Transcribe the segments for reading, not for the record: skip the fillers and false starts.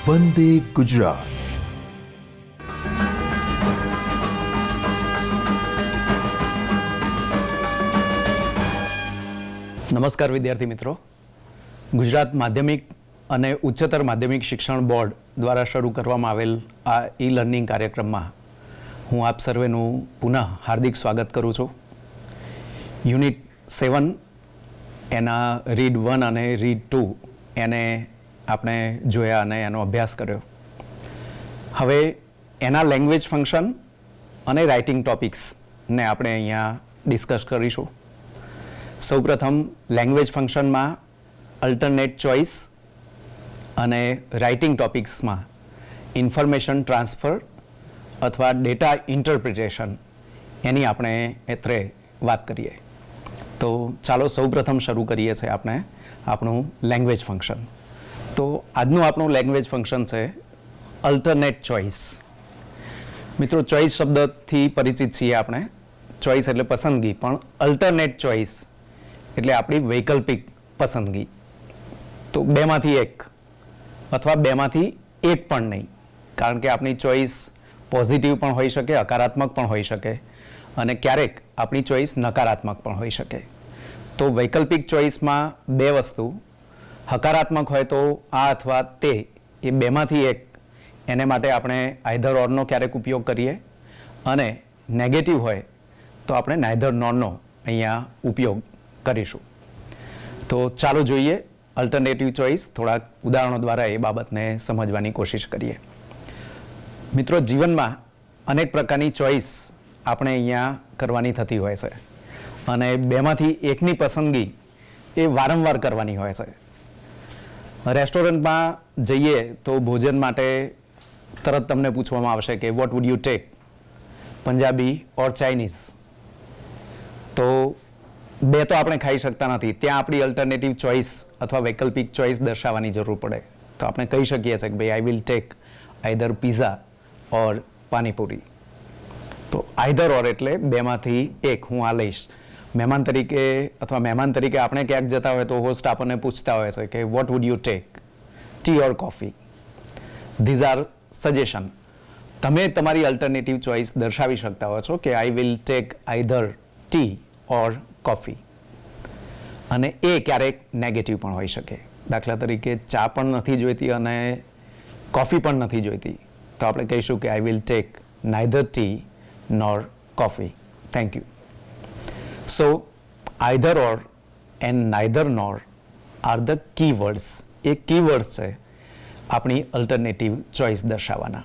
વંદે ગુજરાત. નમસ્કાર વિદ્યાર્થી મિત્રો. ગુજરાત માધ્યમિક અને ઉચ્ચતર માધ્યમિક શિક્ષણ બોર્ડ દ્વારા શરૂ કરવામાં આવેલ આ ઈ લર્નિંગ કાર્યક્રમમાં હું આપ સર્વેનું પુનઃ હાર્દિક સ્વાગત કરું છું. યુનિટ 7 એના રીડ 1 અને રીડ 2 એને આપણે જોયા અને એનો અભ્યાસ કર્યો. હવે એના લેંગ્વેજ ફંક્શન અને રાઇટિંગ ટોપિક્સને આપણે અહીંયા ડિસ્કસ કરીશું. સૌપ્રથમ લેંગ્વેજ ફંક્શનમાં અલ્ટરનેટ ચોઇસ અને રાઇટિંગ ટોપિક્સમાં ઇન્ફોર્મેશન ટ્રાન્સફર અથવા ડેટા ઇન્ટરપ્રિટેશન એની આપણે અત્રે વાત કરીએ. તો ચાલો સૌપ્રથમ શરૂ કરીએ છીએ આપણે આપણું લેંગ્વેજ ફંક્શન. તો આજનું આપણું લેંગ્વેજ ફંક્શન છે અલ્ટરનેટ ચોઇસ. મિત્રો, ચોઇસ શબ્દથી પરિચિત છીએ આપણે. ચોઇસ એટલે પસંદગી, પણ અલ્ટરનેટ ચોઇસ એટલે આપણી વૈકલ્પિક પસંદગી. તો બેમાંથી એક અથવા બેમાંથી એક પણ નહીં, કારણ કે આપણી ચોઇસ પોઝિટિવ પણ હોઈ શકે, હકારાત્મક પણ હોઈ શકે, અને ક્યારેક આપણી ચોઇસ નકારાત્મક પણ હોઈ શકે. તો વૈકલ્પિક ચોઇસમાં બે વસ્તુ, હકારાત્મક હોય તો આ અથવા તે, એ બેમાંથી એક, એને માટે આપણે આઈધર ઓરનો ક્યારેક ઉપયોગ કરીએ, અને નેગેટિવ હોય તો આપણે નાઈધર નોરનો અહીંયા ઉપયોગ કરીશું. તો ચાલો જોઈએ અલ્ટરનેટિવ ચોઇસ. થોડાક ઉદાહરણો દ્વારા એ બાબતને સમજવાની કોશિશ કરીએ. મિત્રો, જીવનમાં અનેક પ્રકારની ચોઇસ આપણે અહીંયા કરવાની થતી હોય છે, અને બેમાંથી એકની પસંદગી એ વારંવાર કરવાની હોય છે. રેસ્ટોરન્ટમાં જઈએ તો ભોજન માટે તરત તમને પૂછવામાં આવશે કે vote would you tech, Punjabi or Chinese. તો બે તો આપણે ખાઈ શકતા નથી, ત્યાં આપણી અલ્ટરનેટિવ ચોઇસ અથવા વૈકલ્પિક ચોઇસ દર્શાવવાની જરૂર પડે. તો આપણે કહી શકીએ છીએ કે ભાઈ I will take either pizza or panipuri. તો આઈધર ઓર એટલે બેમાંથી એક હું આ લઈશ. મહેમાન તરીકે આપણે ક્યાંક જતા હોય તો હોસ્ટ આપણને પૂછતા હોય છે કે vote would you tech, T or coffee. These are suggestion. તમે તમારી અલ્ટરનેટિવ ચોઇસ દર્શાવી શકતા હો છો કે I will take either tea or coffee. અને એ ક્યારેક નેગેટિવ પણ હોઈ શકે. દાખલા તરીકે ચા પણ નથી જોઈતી અને કોફી પણ નથી જોઈતી, તો આપણે કહીશું કે I will take neither tea nor coffee. Thank you. So either or and neither nor are the keywords. એ કીવર્ડ્સ છે આપણી અલ્ટરનેટિવ ચોઇસ દર્શાવવાના.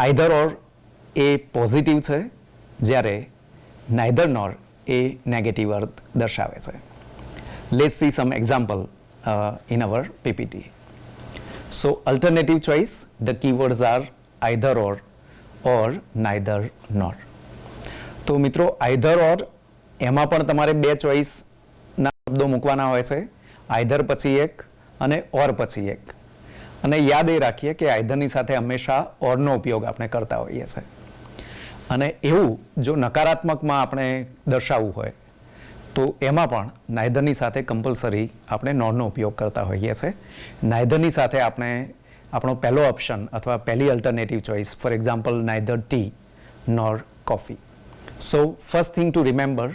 આઈધર ઓર એ પોઝિટિવ છે, જ્યારે નાઇધર નોર એ નેગેટિવ અર્થ દર્શાવે છે. Let's see some example in our PPT. So alternative choice, the keywords are either or neither nor. તો મિત્રો, આઈધર ઓર એમાં પણ તમારે બે ચોઇસના શબ્દો મૂકવાના હોય છે, આઈધર પછી એક અને ઓર પછી એક. અને યાદ એ રાખીએ કે આઈધરની સાથે હંમેશા ઓરનો ઉપયોગ આપણે કરતા હોઈએ છીએ. અને એવું જો નકારાત્મકમાં આપણે દર્શાવવું હોય તો એમાં પણ નાઇધરની સાથે કમ્પલસરી આપણે નોરનો ઉપયોગ કરતા હોઈએ છીએ. નાઇધરની સાથે આપણે આપણો પહેલો ઓપ્શન અથવા પહેલી alternative choice, for example neither tea nor coffee. So first thing to remember,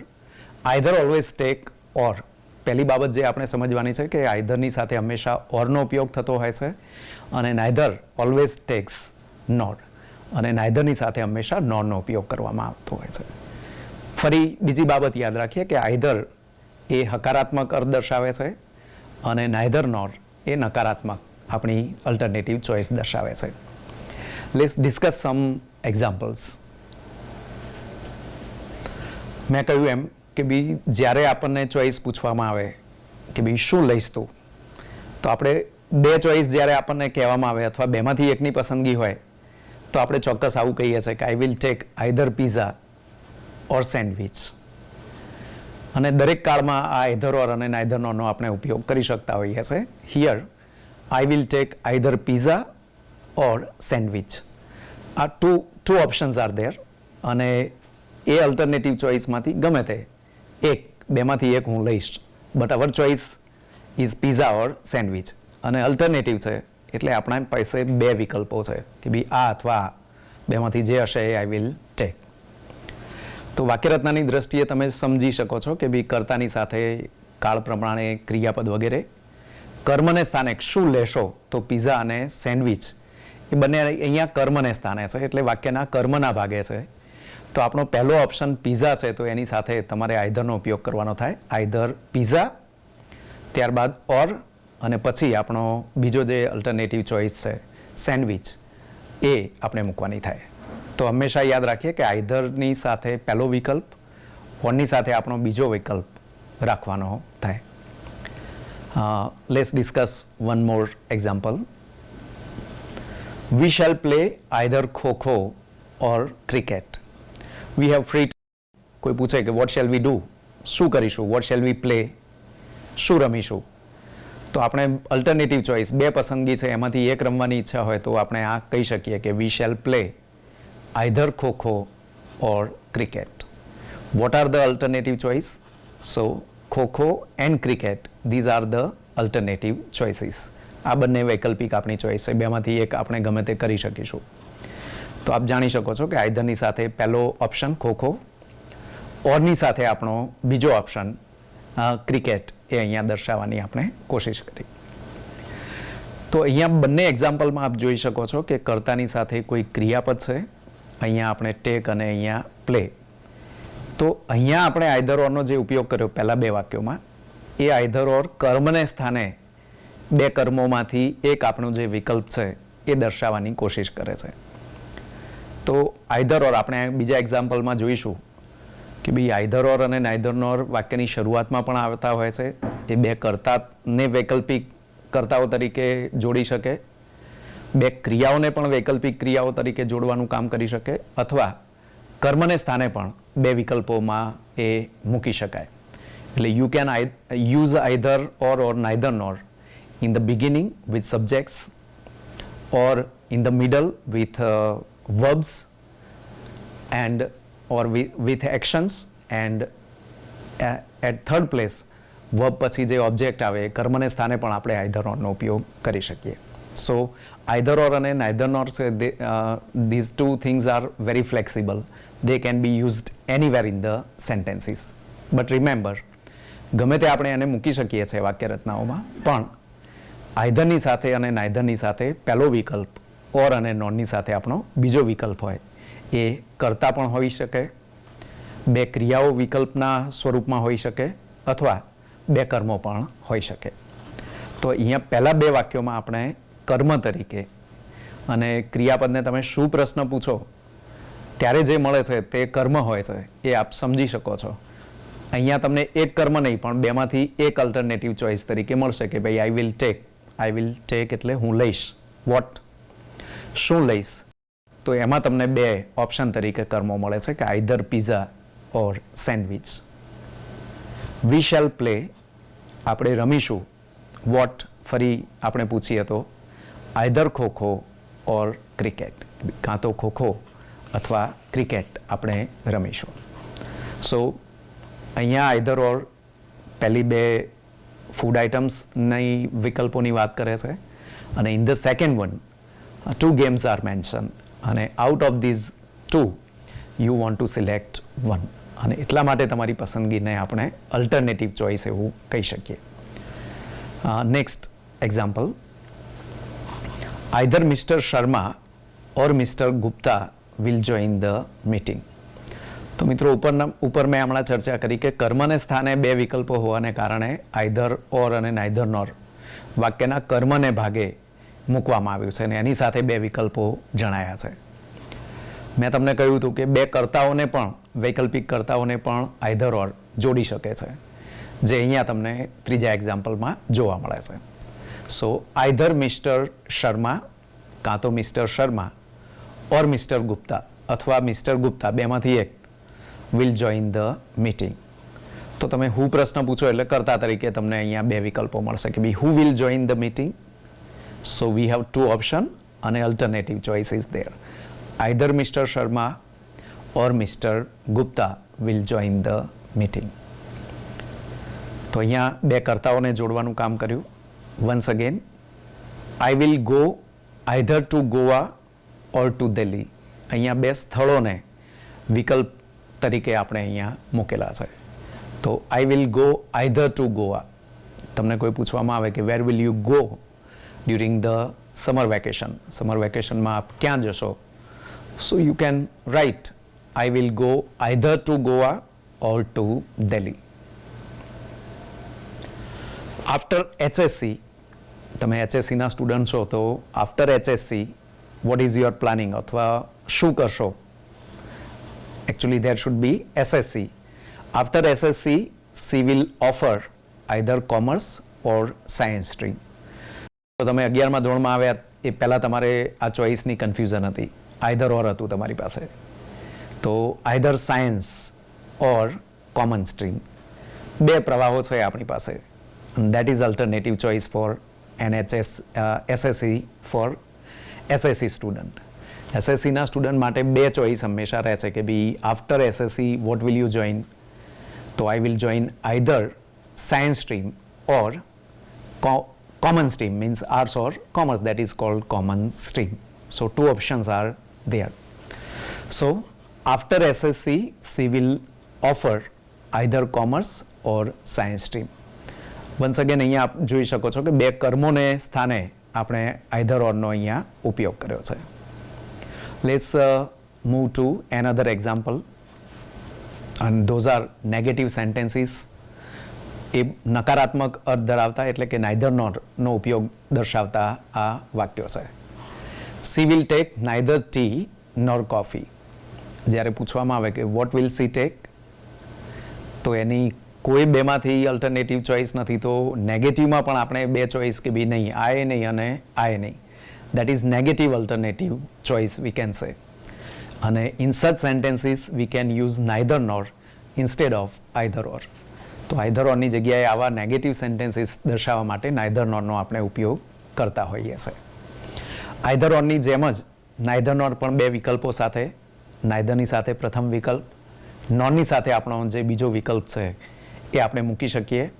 either always take or. પહેલી બાબત જે આપણે સમજવાની છે કે આઈધરની સાથે હંમેશા ઓરનો ઉપયોગ થતો હોય છે, અને નાઇધર ઓલવેઝ ટેક્સ નોર, અને નાઇધરની સાથે હંમેશા નોરનો ઉપયોગ કરવામાં આવતો હોય છે. ફરી બીજી બાબત યાદ રાખીએ કે આઈધર એ હકારાત્મક અર્થ દર્શાવે છે, અને નાઇધર નોર એ નકારાત્મક આપણી અલ્ટરનેટિવ ચોઇસ દર્શાવે છે. Let's discuss some examples. મેં કહ્યું એમ કે બી જ્યારે આપણને ચોઇસ પૂછવામાં આવે કે ભાઈ શું લઈશ તું, તો આપણે બે ચોઇસ જ્યારે આપણને કહેવામાં આવે અથવા બેમાંથી એકની પસંદગી હોય તો આપણે ચોક્કસ આવું કહીએ છીએ કે I will take either pizza or sandwich. અને દરેક કાળમાં આ આઈધર ઓર અને નાઇધર નોરનો આપણે ઉપયોગ કરી શકતા હોઈએ છીએ. Here I will take either pizza or sandwich. આ ટુ ઓપ્શન્સ આર ધેર, અને એ અલ્ટરનેટિવ ચોઇસમાંથી ગમે તે એક, બેમાંથી એક હું લઈશ. But our choice is pizza or sandwich. અને અલ્ટરનેટિવ છે એટલે આપણા પાસે બે વિકલ્પો છે કે ભાઈ આ અથવા આ બેમાંથી જે હશે એ આઈ વિલ ટેક. તો વાક્યરચનાની દ્રષ્ટિએ તમે સમજી શકો છો કે ભાઈ કર્તાની સાથે કાળ પ્રમાણે ક્રિયાપદ વગેરે. કર્મને સ્થાને શું લેશો તો પીઝા અને સેન્ડવિચ એ બંને અહીંયા કર્મને સ્થાને છે એટલે વાક્યના કર્મના ભાગે છે. તો આપણો પહેલો ઓપ્શન પીઝા છે તો એની સાથે તમારે આઈધરનો ઉપયોગ કરવાનો થાય. આઈધર પીઝા, ત્યારબાદ ઓર, અને પછી આપણો બીજો જે અલ્ટરનેટિવ ચોઇસ છે સેન્ડવિચ એ આપણે મૂકવાની થાય. તો હંમેશા યાદ રાખીએ કે આઈધરની સાથે પહેલો વિકલ્પ, ઓરની સાથે આપણો બીજો વિકલ્પ રાખવાનો થાય. Let's discuss one more example. We shall play either kho-kho or cricket. We have free. કોઈ પૂછે કે વોટ શેલ વી ડુ, શું કરીશું, વોટ શેલ વી પ્લે, શું રમીશું. તો આપણે અલ્ટરનેટિવ ચોઇસ બે પસંદગી છે એમાંથી એક રમવાની ઈચ્છા હોય તો આપણે આ કહી શકીએ કે we shall play either kho-kho or cricket. Vote are the alternative choice? So kho-kho and cricket, these are the alternative choices. આ બંને વૈકલ્પિક આપણી ચોઇસ છે, બેમાંથી એક આપણે ગમે તે કરી શકીશું. તો આપ જાણી શકો છો કે આઈધરની સાથે પહેલો ઓપ્શન ખો-ખો, ઓરની સાથે આપણો બીજો ઓપ્શન ક્રિકેટ એ અહીંયા દર્શાવવાની આપણે કોશિશ કરી. તો અહીંયા બંને એક્ઝામ્પલમાં આપ જોઈ શકો છો કે કર્તાની સાથે કોઈ ક્રિયાપદ છે, અહીંયા આપણે ટેક અને અહીંયા પ્લે. તો અહીંયા આપણે આઈધર ઓરનો જે ઉપયોગ કર્યો પહેલા બે વાક્યોમાં, એ આઈધર ઓર કર્મને સ્થાને બે કર્મોમાંથી એક આપણો જે વિકલ્પ છે એ દર્શાવવાની કોશિશ કરે છે. તો આઈધર ઓર આપણે બીજા એક્ઝામ્પલમાં જોઈશું કે ભાઈ આઈધર ઓર અને નાઈધર નોર વાક્યની શરૂઆતમાં પણ આવતા હોય છે. એ બે કર્તાને વૈકલ્પિક કર્તાઓ તરીકે જોડી શકે, બે ક્રિયાઓને પણ વૈકલ્પિક ક્રિયાઓ તરીકે જોડવાનું કામ કરી શકે, અથવા કર્મને સ્થાને પણ બે વિકલ્પોમાં એ મૂકી શકાય. એટલે you can use either or neither nor in the beginning with subjects or in the middle with verbs and or with actions, and at third place verb પછી જે ઓબ્જેક્ટ આવે કર્મને સ્થાને પણ આપણે આઈધર ઓરનો ઉપયોગ કરી શકીએ. સો આઈધર ઓર અને નાઈધર નોર છે, these two things are very flexible. They can be used anywhere in the sentences. But remember, ગમે તે આપણે એને મૂકી શકીએ છીએ વાક્ય રચનાઓમાં, પણ આઈધરની સાથે અને નાઈધરની સાથે પહેલો વિકલ્પ, ઓર અને નોનની સાથે આપણો બીજો વિકલ્પ હોય એ કર્તા પણ હોઈ શકે, બે ક્રિયાઓ વિકલ્પના સ્વરૂપમાં હોઈ શકે, અથવા બે કર્મો પણ હોઈ શકે. તો અહીંયા પહેલા બે વાક્યોમાં આપણે કર્મ તરીકે, અને ક્રિયાપદને તમે શું પ્રશ્ન પૂછો ત્યારે જે મળે છે તે કર્મ હોય છે એ આપ સમજી શકો છો. અહીંયા તમને એક કર્મ નહીં પણ બેમાંથી એક અલ્ટરનેટિવ ચોઇસ તરીકે મળશે કે ભાઈ I will tech. I will tech એટલે હું લઈશ. વોટ, શું લઈશ. તો એમાં તમને બે ઓપ્શન તરીકે કર્મો મળે છે કે either pizza or sandwich. We shall play, આપણે રમીશું. વોટ, ફરી આપણે પૂછીએ તો આઈધર ખો-ખો ઓર ક્રિકેટ, કાં તો ખો-ખો અથવા ક્રિકેટ આપણે રમીશું. સો અહીંયા આઈધર ઓર પહેલી બે ફૂડ આઇટમ્સની વિકલ્પોની વાત કરે છે, અને in the second one two games are mention, અને out of these two you want to select one, અને એટલા માટે તમારી પસંદગીને આપણે અલ્ટરનેટિવ ચોઇસ એવું કહી શકીએ. Next example. Either mister Sharma or mister Gupta will join the meeting. તો મિત્રો ઉપર મેં હમણાં ચર્ચા કરી કે કર્મને સ્થાને બે વિકલ્પો હોવાને કારણે આઈધર ઓર અને નાઈધર નોર વાક્યના કર્મને ભાગે મૂકવામાં આવ્યું છે, અને એની સાથે બે વિકલ્પો જણાયા છે. મેં તમને કહ્યું હતું કે બે કર્તાઓને પણ, વૈકલ્પિક કર્તાઓને પણ આઈધર ઓર જોડી શકે છે, જે અહીંયા તમને ત્રીજા એક્ઝામ્પલમાં જોવા મળે છે. સો આઈધર મિસ્ટર શર્મા, કાં તો mister Sharma, or mister Gupta અથવા મિસ્ટર ગુપ્તા, બેમાંથી એક વિલ જોઈન ધ મીટિંગ. તો તમે હુ પ્રશ્ન પૂછો એટલે કર્તા તરીકે તમને અહીંયા બે વિકલ્પો મળશે કે ભાઈ who will join the meeting. So we have two option અને alternative choice is there. Either mister Sharma or mister Gupta will join the meeting. તો અહીંયા બે કર્તાઓને જોડવાનું કામ કર્યું. Once again, I will go either to Goa or to Delhi. અહીંયા બે સ્થળોને વિકલ્પ તરીકે આપણે અહીંયા મૂકેલા છે. તો I will go either to Goa. તમને કોઈ પૂછવામાં આવે કે where will you go during the summer vacation, summer વેકેશનમાં આપ ક્યાં જશો? So you can write I will go either to Goa or to Delhi. After HSC, તમે HSCના સ્ટુડન્ટ છો તો after HSC what is your planning, અથવા શું કરશો? Actually there should be SSC. After SSC she will offer either commerce or science stream. તો તમે 11મા ધોરણમાં આવ્યા એ પહેલાં તમારે આ ચોઇસની કન્ફ્યુઝન હતી, આઈધર ઓર હતું તમારી પાસે. તો either science or common stream, બે પ્રવાહો છે આપણી પાસે. That is alternative choice for SSC for SSC student. SSCના સ્ટુડન્ટ માટે બે ચોઇસ હંમેશા રહે છે કે ભાઈ after SSC what will you join? તો I will join either science stream or common stream, means arts or commerce, that is called common stream. So two options are there. So after SSC she will offer either commerce or science stream. Once again અહીંયા આપ જોઈ શકો છો કે બે કર્મોને સ્થાને આપણે either ઓરનો અહીંયા ઉપયોગ કર્યો છે. Let's move to another example, and those are negative sentences. એ નકારાત્મક અર્થ ધરાવતા એટલે કે નાઇધર નોરનો ઉપયોગ દર્શાવતા આ વાક્યો છે. She will take neither tea nor coffee. જ્યારે પૂછવામાં આવે કે વોટ વિલ સી ટેક, તો એની કોઈ બેમાંથી અલ્ટરનેટિવ ચોઇસ નથી. તો નેગેટિવમાં પણ આપણે બે ચોઇસ કે બી નહીં, આએ નહીં અને આએ નહીં. That is negative alternative choice we can say. અને in such sentences we can use neither nor instead of either or. તો આઈધર ઓરની જગ્યાએ આવા નેગેટિવ સેન્ટેન્સીસ દર્શાવવા માટે નાઇધર નોરનો આપણે ઉપયોગ કરતા હોઈએ છીએ. આઈધર ઓરની જેમ જ નાઇધર નોર પણ બે વિકલ્પો સાથે, નાઇધરની સાથે પ્રથમ વિકલ્પ, નોરની સાથે આપણો જે બીજો વિકલ્પ છે એ આપણે મૂકી શકીએ.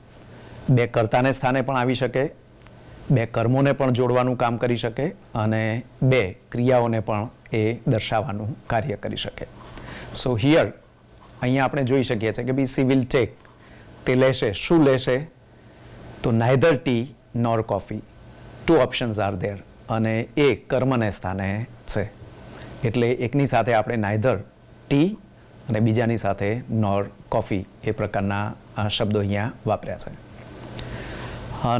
બે કર્તાને સ્થાને પણ આવી શકે, બે કર્મોને પણ જોડવાનું કામ કરી શકે, અને બે ક્રિયાઓને પણ એ દર્શાવવાનું કાર્ય કરી શકે. સો હિયર અહીંયા આપણે જોઈ શકીએ છીએ કે ભાઈ સી વિલ ટેક, તે લેશે. શું લેશે? તો neither tea nor coffee. Two options are there, અને એ કર્મને સ્થાને છે. એટલે એકની સાથે આપણે નાઇધર ટી અને બીજાની સાથે નોર કોફી એ પ્રકારના શબ્દો અહીંયા વાપર્યા છે.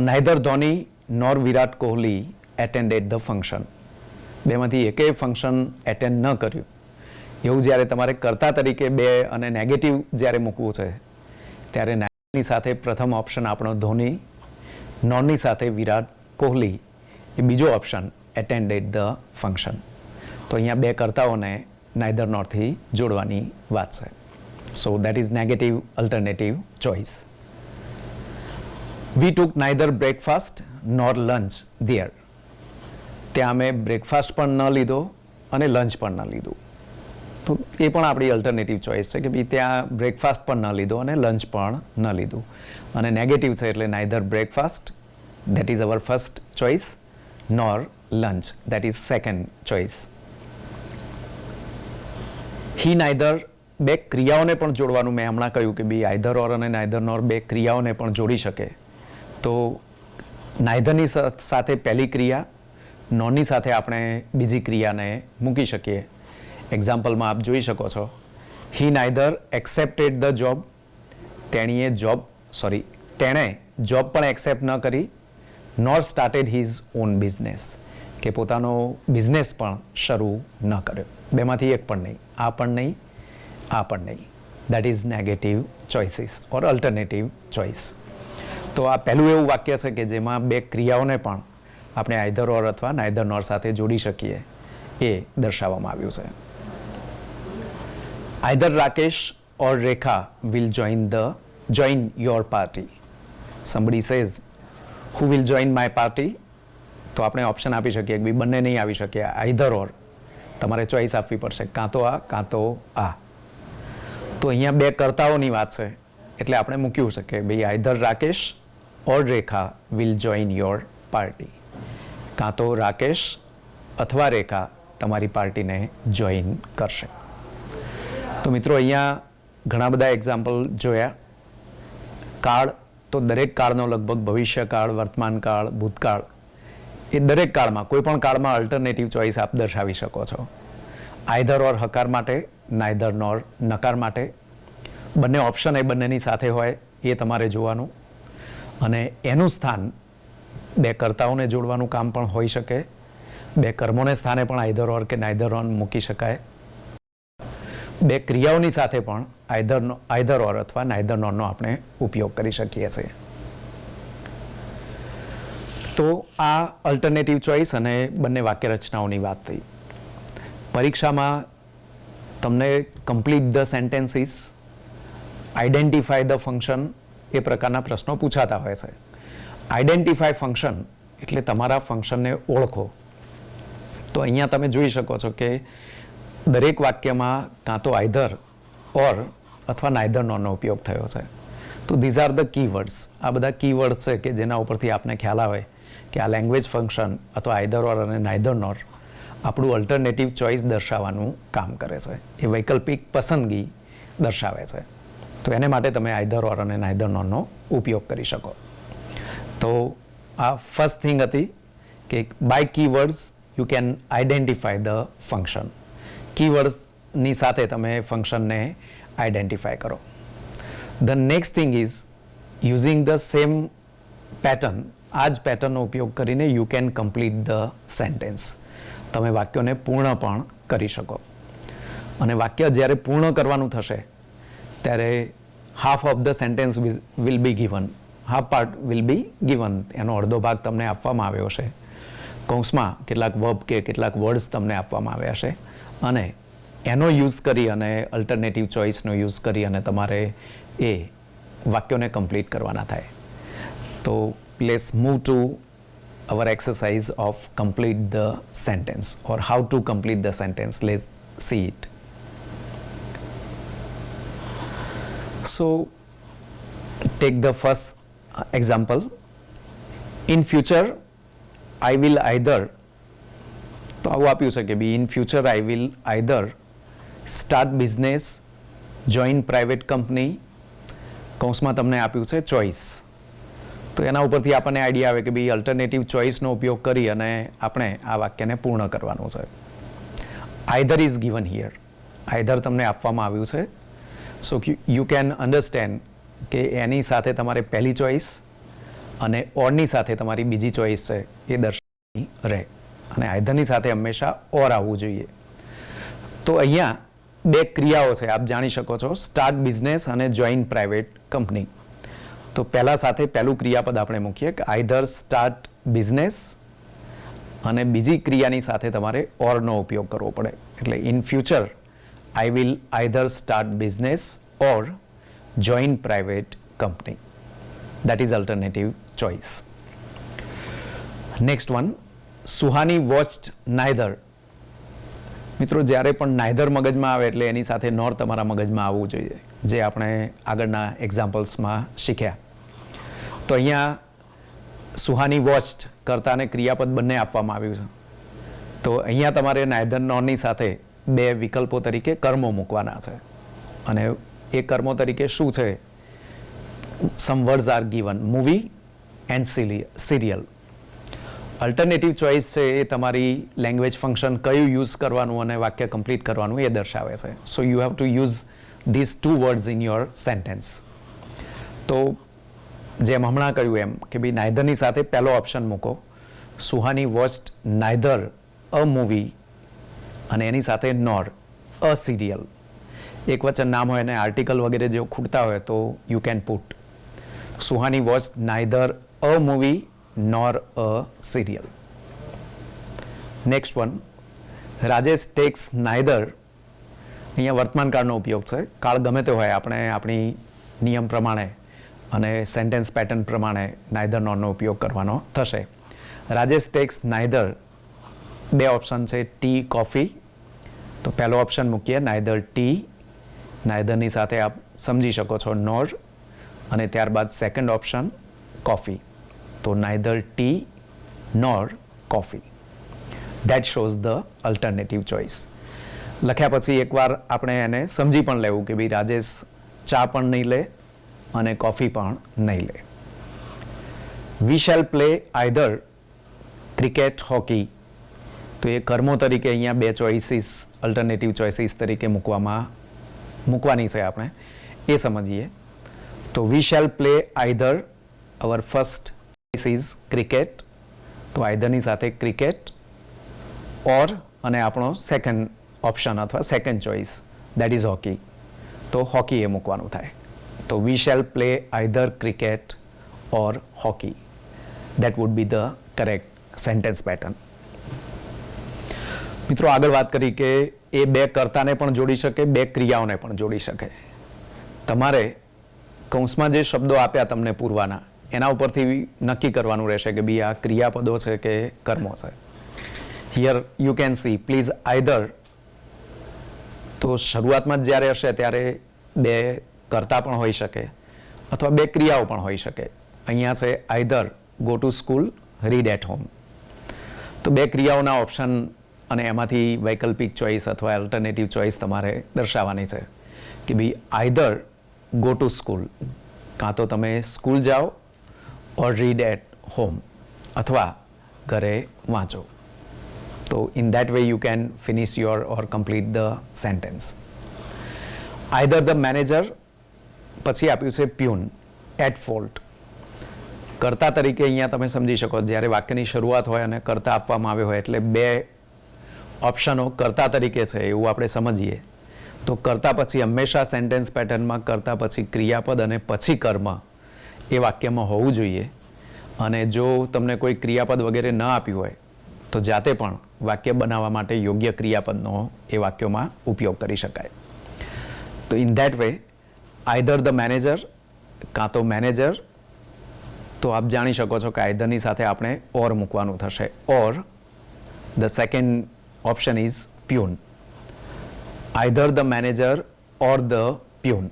Neither Dhoni nor Virat Kohli attended the function. બેમાંથી એકેય ફંક્શન એટેન્ડ ન કર્યું. એવું જ્યારે તમારે કર્તા તરીકે બે અને નેગેટિવ જ્યારે મૂકવું છે ત્યારે નાઇધરની સાથે પ્રથમ ઓપ્શન આપણો ધોની, નોરની સાથે વિરાટ કોહલી એ બીજો ઓપ્શન એટેન્ડેડ ધ ફંક્શન. તો અહીંયા બે કર્તાઓને નાઇધર નોરથી જોડવાની વાત છે. So that is negative alternative choice. We took neither breakfast nor lunch there. ત્યાં અમે બ્રેકફાસ્ટ પણ ન લીધો અને લંચ પણ ન લીધું. તો એ પણ આપણી અલ્ટરનેટિવ ચોઇસ છે કે ભાઈ ત્યાં બ્રેકફાસ્ટ પણ ન લીધો અને લંચ પણ ન લીધું. અને નેગેટિવ છે એટલે neither breakfast, that is our first choice, nor lunch, that is second choice. He neither, બે ક્રિયાઓને પણ જોડવાનું મેં હમણાં કહ્યું કે ભાઈ આઈધર ઓર અને નાઇધર નોર બે ક્રિયાઓને પણ જોડી શકે. તો નાઇધરની સાથે પહેલી ક્રિયા, નોરની સાથે આપણે બીજી ક્રિયાને મૂકી શકીએ. એક્ઝામ્પલમાં આપ જોઈ શકો છો, હી નાઇધર એક્સેપ્ટેડ ધ જોબ. તેણે જોબ પણ એક્સેપ્ટ ન કરી, નોર સ્ટાર્ટેડ હિઝ ઓન બિઝનેસ, કે પોતાનો બિઝનેસ પણ શરૂ ન કર્યો. બેમાંથી એક પણ નહીં, આ પણ નહીં, આ પણ નહીં. That is negative choices or alternative choice. તો આ પહેલું એવું વાક્ય છે કે જેમાં બે ક્રિયાઓને પણ આપણે આઈધર ઓર અથવા નાઇધર નોર સાથે જોડી શકીએ એ દર્શાવવામાં આવ્યું છે. Either Rakesh or Rekha will join your party. Somebody says who will join my party. તો આપણે ઓપ્શન આપી શકીએ કે બંને નહીં આવી શકે, આઈધર ઓર. તમારે ચોઇસ આપવી પડશે, કાં તો આ કાં તો આ. તો અહીંયા બે કર્તાઓની વાત છે એટલે આપણે મૂક્યું છે કે ભાઈ either Rakesh or Rekha will join your party. કાં તો રાકેશ અથવા રેખા તમારી પાર્ટીને જોઈન કરશે. તો મિત્રો અહીંયા ઘણા બધા એક્ઝામ્પલ જોયા. કાળ તો દરેક કાળનો લગભગ ભવિષ્યકાળ, વર્તમાનકાળ, ભૂતકાળ, એ દરેક કાળમાં કોઈ પણ કાળમાં અલ્ટરનેટિવ ચોઇસ આપ દર્શાવી શકો છો. આઈધર ઓર હકાર માટે, નાઈધર નોર નકાર માટે. બંને ઓપ્શન એ બંનેની સાથે હોય એ તમારે જોવાનું, અને એનું સ્થાન બે કર્તાઓને જોડવાનું કામ પણ હોઈ શકે. બે કર્મોને સ્થાને પણ આઈધર ઓર કે નાઈધર ઓર મૂકી શકાય. બે ક્રિયાઓની સાથે પણ આઈધર ઓર અથવા નાઈધર નોરનો આપણે ઉપયોગ કરી શકીએ છીએ. તો આ અલ્ટરનેટિવ ચોઇસ અને બંને વાક્ય રચનાઓની વાત થઈ. પરીક્ષામાં તમને complete the sentences, identify the function એ પ્રકારના પ્રશ્નો પૂછાતા હોય છે. આઈડેન્ટિફાય ફંક્શન એટલે તમારા ફંક્શનને ઓળખો. તો અહીંયા તમે જોઈ શકો છો કે દરેક વાક્યમાં કાં તો આઈધર ઓર અથવા નાઈધર નોરનો ઉપયોગ થયો છે. તો ધીઝ આર ધ કીવર્ડ્સ. આ બધા કીવર્ડ્સ છે કે જેના ઉપરથી આપને ખ્યાલ આવે કે આ લેંગ્વેજ ફંક્શન અથવા આઈધર ઓર અને નાઈધર નોર આપણું અલ્ટરનેટિવ ચોઇસ દર્શાવવાનું કામ કરે છે. એ વૈકલ્પિક પસંદગી દર્શાવે છે. તો એને માટે તમે આઈધર ઓર અને નાઈધર નોરનો ઉપયોગ કરી શકો. તો આ ફર્સ્ટ થિંગ હતી કે by keywords you can identify the function. કીવર્ડ્સની સાથે તમે ફંક્શનને આઈડેન્ટિફાય કરો. The next thing is using the same pattern. આ જ પેટર્નનો ઉપયોગ કરીને you can complete the sentence. તમે વાક્યોને પૂર્ણ પણ કરી શકો. અને વાક્ય જ્યારે પૂર્ણ કરવાનું થશે ત્યારે half of the sentence will be given, half part will be given. એનો અડધો ભાગ તમને આપવામાં આવ્યો છે. કૌંસમાં કેટલાક વર્બ કે કેટલાક વર્ડ્સ તમને આપવામાં આવ્યા છે, અને એનો યુઝ કરી અને અલ્ટરનેટિવ ચોઇસનો યુઝ કરી અને તમારે એ વાક્યોને કમ્પ્લીટ કરવાના થાય. તો let's move to our exercise of complete the sentence, or how to complete the sentence. Let's see it. So take the first example. In future I will either, તો આવું આપ્યું છે કે બી in future I will either start business, join private company. કૌંસમાં તમને આપ્યું છે choice. તો એના ઉપરથી આપણને આઈડિયા આવે કે ભાઈ અલ્ટરનેટિવ ચોઇસનો ઉપયોગ કરી અને આપણે આ વાક્યને પૂર્ણ કરવાનું છે. Either is given here. Either તમને આપવામાં આવ્યું છે. સો યુ કેન અન્ડરસ્ટેન્ડ કે એની સાથે તમારે પહેલી ચોઇસ અને ઓરની સાથે તમારી બીજી ચોઇસ છે એ દર્શાવવાની રહે, અને આઈધરની સાથે હંમેશા ઓર આવવું જોઈએ. તો અહીંયા બે ક્રિયાઓ છે, આપ જાણી શકો છો, સ્ટાર્ટ બિઝનેસ અને જોઈન પ્રાઇવેટ કંપની. તો પહેલા સાથે પહેલું ક્રિયાપદ આપણે મૂકીએ કે આઈધર સ્ટાર્ટ બિઝનેસ, અને બીજી ક્રિયાની સાથે તમારે ઓરનો ઉપયોગ કરવો પડે. એટલે in future I will either start business or join private company. That is alternative choice. Next one, Suhani watched neither. મિત્રો જ્યારે પણ નાઈધર મગજમાં આવે એટલે એની સાથે નોર તમારા મગજમાં આવવું જોઈએ, જે આપણે આગળના એક્ઝામ્પલ્સમાં શીખ્યા. તો અહીંયા સુહાની વોચ્ડ કર્તા અને ક્રિયાપદ બંને આપવામાં આવ્યું છે. તો અહીંયા તમારે નાઈધર નોરની સાથે બે વિકલ્પો તરીકે કર્મો મૂકવાના છે, અને એ કર્મો તરીકે શું છે? Some words are given, movie and serial. Alternative choice છે એ તમારી લેંગ્વેજ ફંક્શન કયું યુઝ કરવાનું અને વાક્ય કમ્પ્લીટ કરવાનું એ દર્શાવે છે. So you have to use these two words in your sentence. તો જેમ હમણાં કહ્યું એમ કે ભાઈ નાઈધરની સાથે પહેલો ઓપ્શન મૂકો. Suhani watched neither a movie, અને એની સાથે નોર અ સિરિયલ. એક વચન નામ હોય અને આર્ટિકલ વગેરે જો ખૂટતા હોય તો you can put Suhani watched neither a movie nor a serial. Next one, Rajesh takes neither. અહીંયા વર્તમાનકાળનો ઉપયોગ છે. કાળ ગમે તે હોય, આપણે આપણી નિયમ પ્રમાણે અને સેન્ટેન્સ પેટર્ન પ્રમાણે નાઈધર નોરનો ઉપયોગ કરવાનો થશે. રાજેશ ટેક્સ નાઈધર, બે ઓપ્શન છે, ટી, કોફી. તો પહેલો ઓપ્શન મૂકીએ નાઈધર ટી, નાઈધરની સાથે આપ સમજી શકો છો નોર, અને ત્યારબાદ સેકન્ડ ઓપ્શન કોફી. તો neither tea nor coffee. That shows the alternative choice. લખ્યા પછી એકવાર આપણે એને સમજી પણ લેવું કે ભાઈ રાજેશ ચા પણ નહીં લે અને કોફી પણ નહીં લે. We shall play either cricket, hockey. તો એ કર્મો તરીકે અહીંયા બે ચોઇસીસ અલ્ટરનેટિવ ચોઇસીસ તરીકે મૂકવાની છે આપણે, એ સમજીએ. તો we shall play either, hour first choice is cricket, તો આઈધરની સાથે ક્રિકેટ, ઓર અને આપણો સેકન્ડ ઓપ્શન અથવા second choice that is hockey, તો હોકી એ મૂકવાનું થાય. તો we shall play either cricket or hockey. That would be the correct sentence pattern. મિત્રો આગળ વાત કરી કે એ બે કર્તાને પણ જોડી શકે, બે ક્રિયાઓને પણ જોડી શકે. તમારે કૌંસમાં જે શબ્દો આપ્યા તમને પૂરવાના, એના ઉપરથી નક્કી કરવાનું રહેશે કે ભાઈ આ ક્રિયાપદો છે કે કર્મો છે. Here you can see please either. તો શરૂઆતમાં જ્યારે હશે ત્યારે બે કર્તા પણ હોઈ શકે અથવા બે ક્રિયાઓ પણ હોઈ શકે. અહીંયા છે either go to school, read at home. તો બે ક્રિયાઓના ઓપ્શન અને એમાંથી વૈકલ્પિક ચોઇસ અથવા અલ્ટરનેટિવ ચોઇસ તમારે દર્શાવવાની છે કે ભાઈ આઈધર ગો ટુ સ્કૂલ, કાં તો તમે સ્કૂલ જાઓ, ઓર રીડ એટ હોમ, અથવા ઘરે વાંચો. તો in that way you can finish your or complete the sentence. Either the manager, પછી આપ્યું છે પ્યુન, એટ ફોલ્ટ. કર્તા તરીકે અહીંયા તમે સમજી શકો જ્યારે વાક્યની શરૂઆત હોય અને કર્તા આપવામાં આવ્યો હોય એટલે બે ઓપ્શનો કર્તા તરીકે છે એવું આપણે સમજીએ. તો કર્તા પછી હંમેશા સેન્ટેન્સ પેટર્નમાં કર્તા પછી ક્રિયાપદ અને પછી કર્મ એ વાક્યમાં હોવું જોઈએ. અને જો તમને કોઈ ક્રિયાપદ વગેરે ન આપ્યું હોય તો જાતે પણ વાક્ય બનાવવા માટે યોગ્ય ક્રિયાપદનો એ વાક્યોમાં ઉપયોગ કરી શકાય. તો in that way either the manager, કાં તો મેનેજર, તો આપ જાણી શકો છો કે આઈધરની સાથે આપણે ઓર મૂકવાનું થશે. Or the second option is peon. Either the manager or the peon.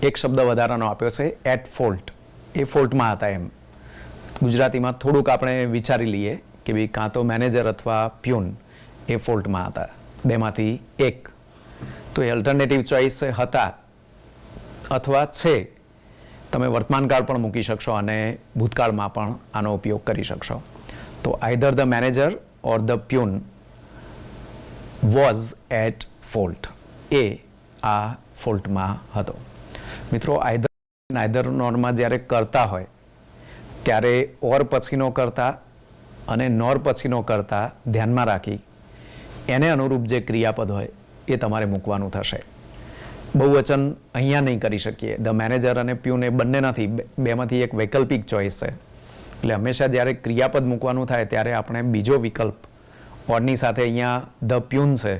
એક શબ્દ વધારાનો આપ્યો છે એટ ફોલ્ટ, એ ફોલ્ટમાં હતા એમ. ગુજરાતીમાં થોડુંક આપણે વિચારી લઈએ કે ભાઈ કાં તો મેનેજર અથવા પ્યુન એ ફોલ્ટમાં હતા, બેમાંથી એક. તો એ અલ્ટરનેટિવ ચોઇસ હતા અથવા છે. તમે વર્તમાનકાળ પણ મૂકી શકશો અને ભૂતકાળમાં પણ આનો ઉપયોગ કરી શકશો. તો either the manager or the peon was at fault, એ આ ફોલ્ટમાં હતો. મિત્રો આઈધર નોરમાં જ્યારે કરતા હોય ત્યારે ઓર પછીનો કરતા અને નોર પછીનો કરતા ધ્યાનમાં રાખી એને અનુરૂપ જે ક્રિયાપદ હોય એ તમારે મૂકવાનું થશે. બહુવચન અહીંયા નહીં કરી શકીએ. ધ મેનેજર અને પ્યુન એ બંને નથી, બેમાંથી એક વૈકલ્પિક ચોઇસ છે. એટલે હંમેશા જ્યારે ક્રિયાપદ મૂકવાનું થાય ત્યારે આપણે બીજો વિકલ્પ ઓરની સાથે અહીંયા ધ પ્યુન છે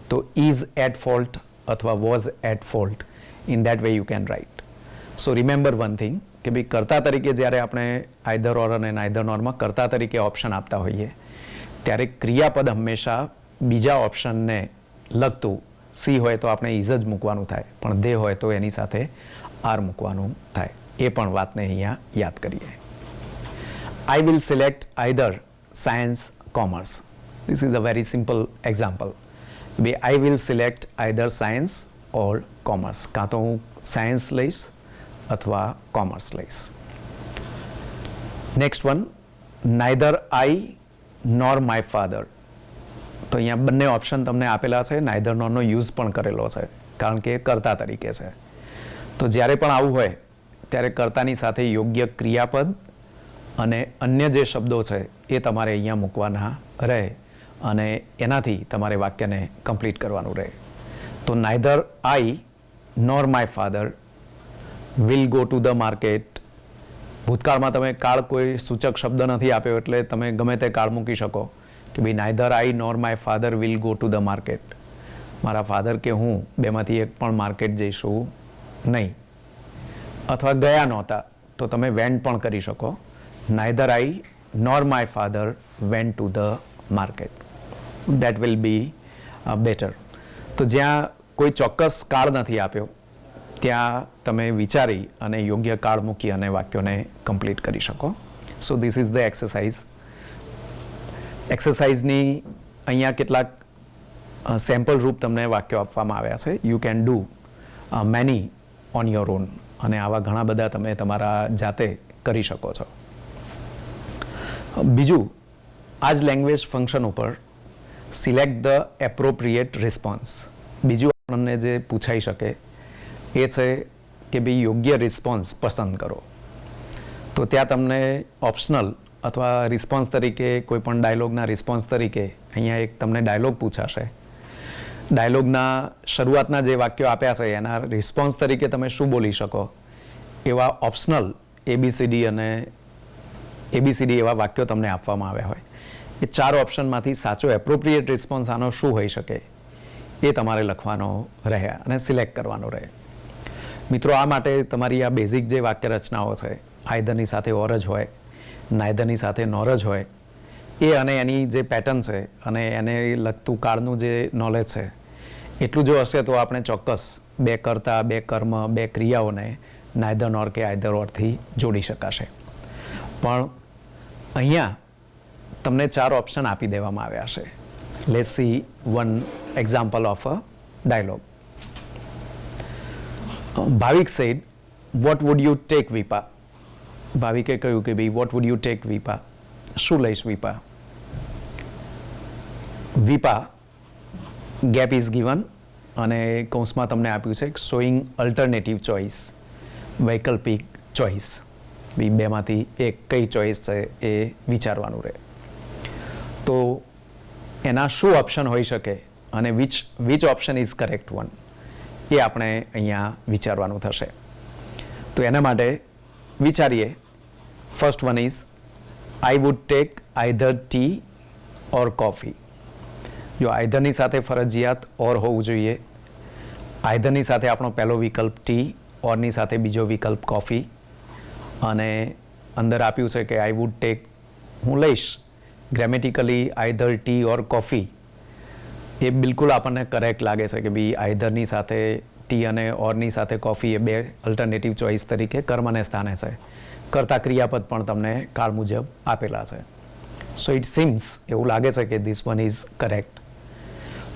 તો ઇઝ એટ ફોલ્ટ અથવા was at fault. In that way you can write. So remember one thing કે ભાઈ કર્તા તરીકે જ્યારે આપણે આઈધર ઓર અને નાઈધર નોરમાં કર્તા તરીકે ઓપ્શન આપતા હોઈએ ત્યારે ક્રિયાપદ હંમેશા બીજા ઓપ્શનને લગતું, સી હોય તો આપણે ઇઝ જ મૂકવાનું થાય, પણ દે હોય તો એની સાથે આર મૂકવાનું થાય. એ પણ વાતને અહીંયા યાદ કરીએ. I will select either science, commerce. This is a very simple example. I will select either science or commerce. કાં તો હું સાયન્સ લઈશ અથવા કોમર્સ લઈશ. Next one, neither I nor my father. તો અહીંયા બંને ઓપ્શન તમને આપેલા છે. neither nor નો યુઝ પણ કરેલો છે કારણ કે કર્તા તરીકે છે. તો જ્યારે પણ આવું હોય ત્યારે કર્તાની સાથે યોગ્ય ક્રિયાપદ અને અન્ય જે શબ્દો છે એ તમારે અહીંયા મૂકવાના રહે અને એનાથી તમારે વાક્યને કમ્પ્લીટ કરવાનું રહે. તો neither I nor my father will go to the market. ભૂતકાળમાં તમે કાળ કોઈ સૂચક શબ્દ નથી આપ્યો એટલે તમે ગમે તે કાળ મૂકી શકો કે ભાઈ neither I nor my father will go to the market. મારા ફાધર કે હું બેમાંથી એક પણ માર્કેટ જઈશું નહીં. અથવા ગયા નહોતા તો તમે વેન્ટ પણ કરી શકો. neither I nor my father went to the market. That will be better. તો જ્યાં કોઈ ચોક્કસ કાળ નથી આપ્યો ત્યાં તમે વિચારી અને યોગ્ય કાળ મૂકી અને વાક્યોને કમ્પ્લીટ કરી શકો. So this is the exercise એક્સરસાઇઝની અહીંયા કેટલાક સેમ્પલ રૂપ તમને વાક્યો આપવામાં આવ્યા છે. You can do many on your own, અને આવા ઘણા બધા તમે તમારા જાતે કરી શકો છો. બીજું, આ જ લેંગ્વેજ ફંક્શન ઉપર સિલેક્ટ ધ એપ્રોપ્રિએટ રિસ્પોન્સ. બીજું આપણને જે પૂછાઈ શકે એ છે કે ભાઈ યોગ્ય રિસ્પોન્સ પસંદ કરો. તો ત્યાં તમને ઓપ્શનલ અથવા રિસ્પોન્સ તરીકે કોઈ પણ ડાયલોગના રિસ્પોન્સ તરીકે અહીંયા એક તમને ડાયલોગ પૂછાશે. ડાયલોગના શરૂઆતના જે વાક્યો આપ્યા છે એના રિસ્પોન્સ તરીકે તમે શું બોલી શકો એવા ઓપ્શનલ એબીસીડી અને એબીસીડી એવા વાક્યો તમને આપવામાં આવ્યા હોય. એ 4 ઓપ્શનમાંથી સાચો એપ્રોપ્રિએટ રિસ્પોન્સ આનો શું હોઈ શકે એ તમારે લખવાનો રહે અને સિલેક્ટ કરવાનો રહે. મિત્રો, આ માટે તમારી આ બેઝિક જે વાક્ય રચનાઓ છે, આઈધરની સાથે ઓર જ હોય, નાઈધરની સાથે નોર જ હોય, એ અને એની જે પેટર્ન છે અને એને લગતું કાળનું જે નોલેજ છે એટલું જો હશે તો આપણે ચોક્કસ 2 કર્તા, 2 કર્મ, 2 ક્રિયાઓને નાઈધર નોર કે આઈધર ઓરથી જોડી શકાશે. પણ અહીંયા તમને 4 ઓપ્શન આપી દેવામાં આવ્યા છે. Let's see one example of a dialogue. Bhavik said, what would you take Vipa? ભાવિકે કહ્યું કે ભાઈ what would you take Vipa? શું લઈશ Vipa? Vipa gap is given અને કૌંસમાં તમને આપ્યું છે શોઈંગ અલ્ટરનેટિવ ચોઇસ, વૈકલ્પિક ચોઇસ. બેમાંથી એક કઈ ચોઇસ છે એ વિચારવાનું રહે. તો એના શું ઓપ્શન હોઈ શકે અને which option is correct one એ આપણે અહીંયા વિચારવાનું થશે. તો એના માટે વિચારીએ. First one is I would take either tea or coffee. જો આઈધરની સાથે ફરજિયાત ઓર હોવું જોઈએ. આઈધરની સાથે આપણો પહેલો વિકલ્પ ટી, ઓરની સાથે બીજો વિકલ્પ કોફી, અને અંદર આપ્યું છે કે આઈ વુડ ટેક, હું લઈશ. ગ્રેમેટિકલી આઈધર ટી ઓર કોફી એ બિલકુલ આપણને કરેક્ટ લાગે છે કે ભાઈ આઈધરની સાથે ટી અને ઓરની સાથે કોફી એ 2 અલ્ટરનેટિવ ચોઇસ તરીકે કર્મને સ્થાને છે. કર્તા ક્રિયાપદ પણ તમને કાળ મુજબ આપેલા છે. સો ઇટ સીમ્સ, એવું લાગે છે કે ધીસ વન ઇઝ કરેક્ટ.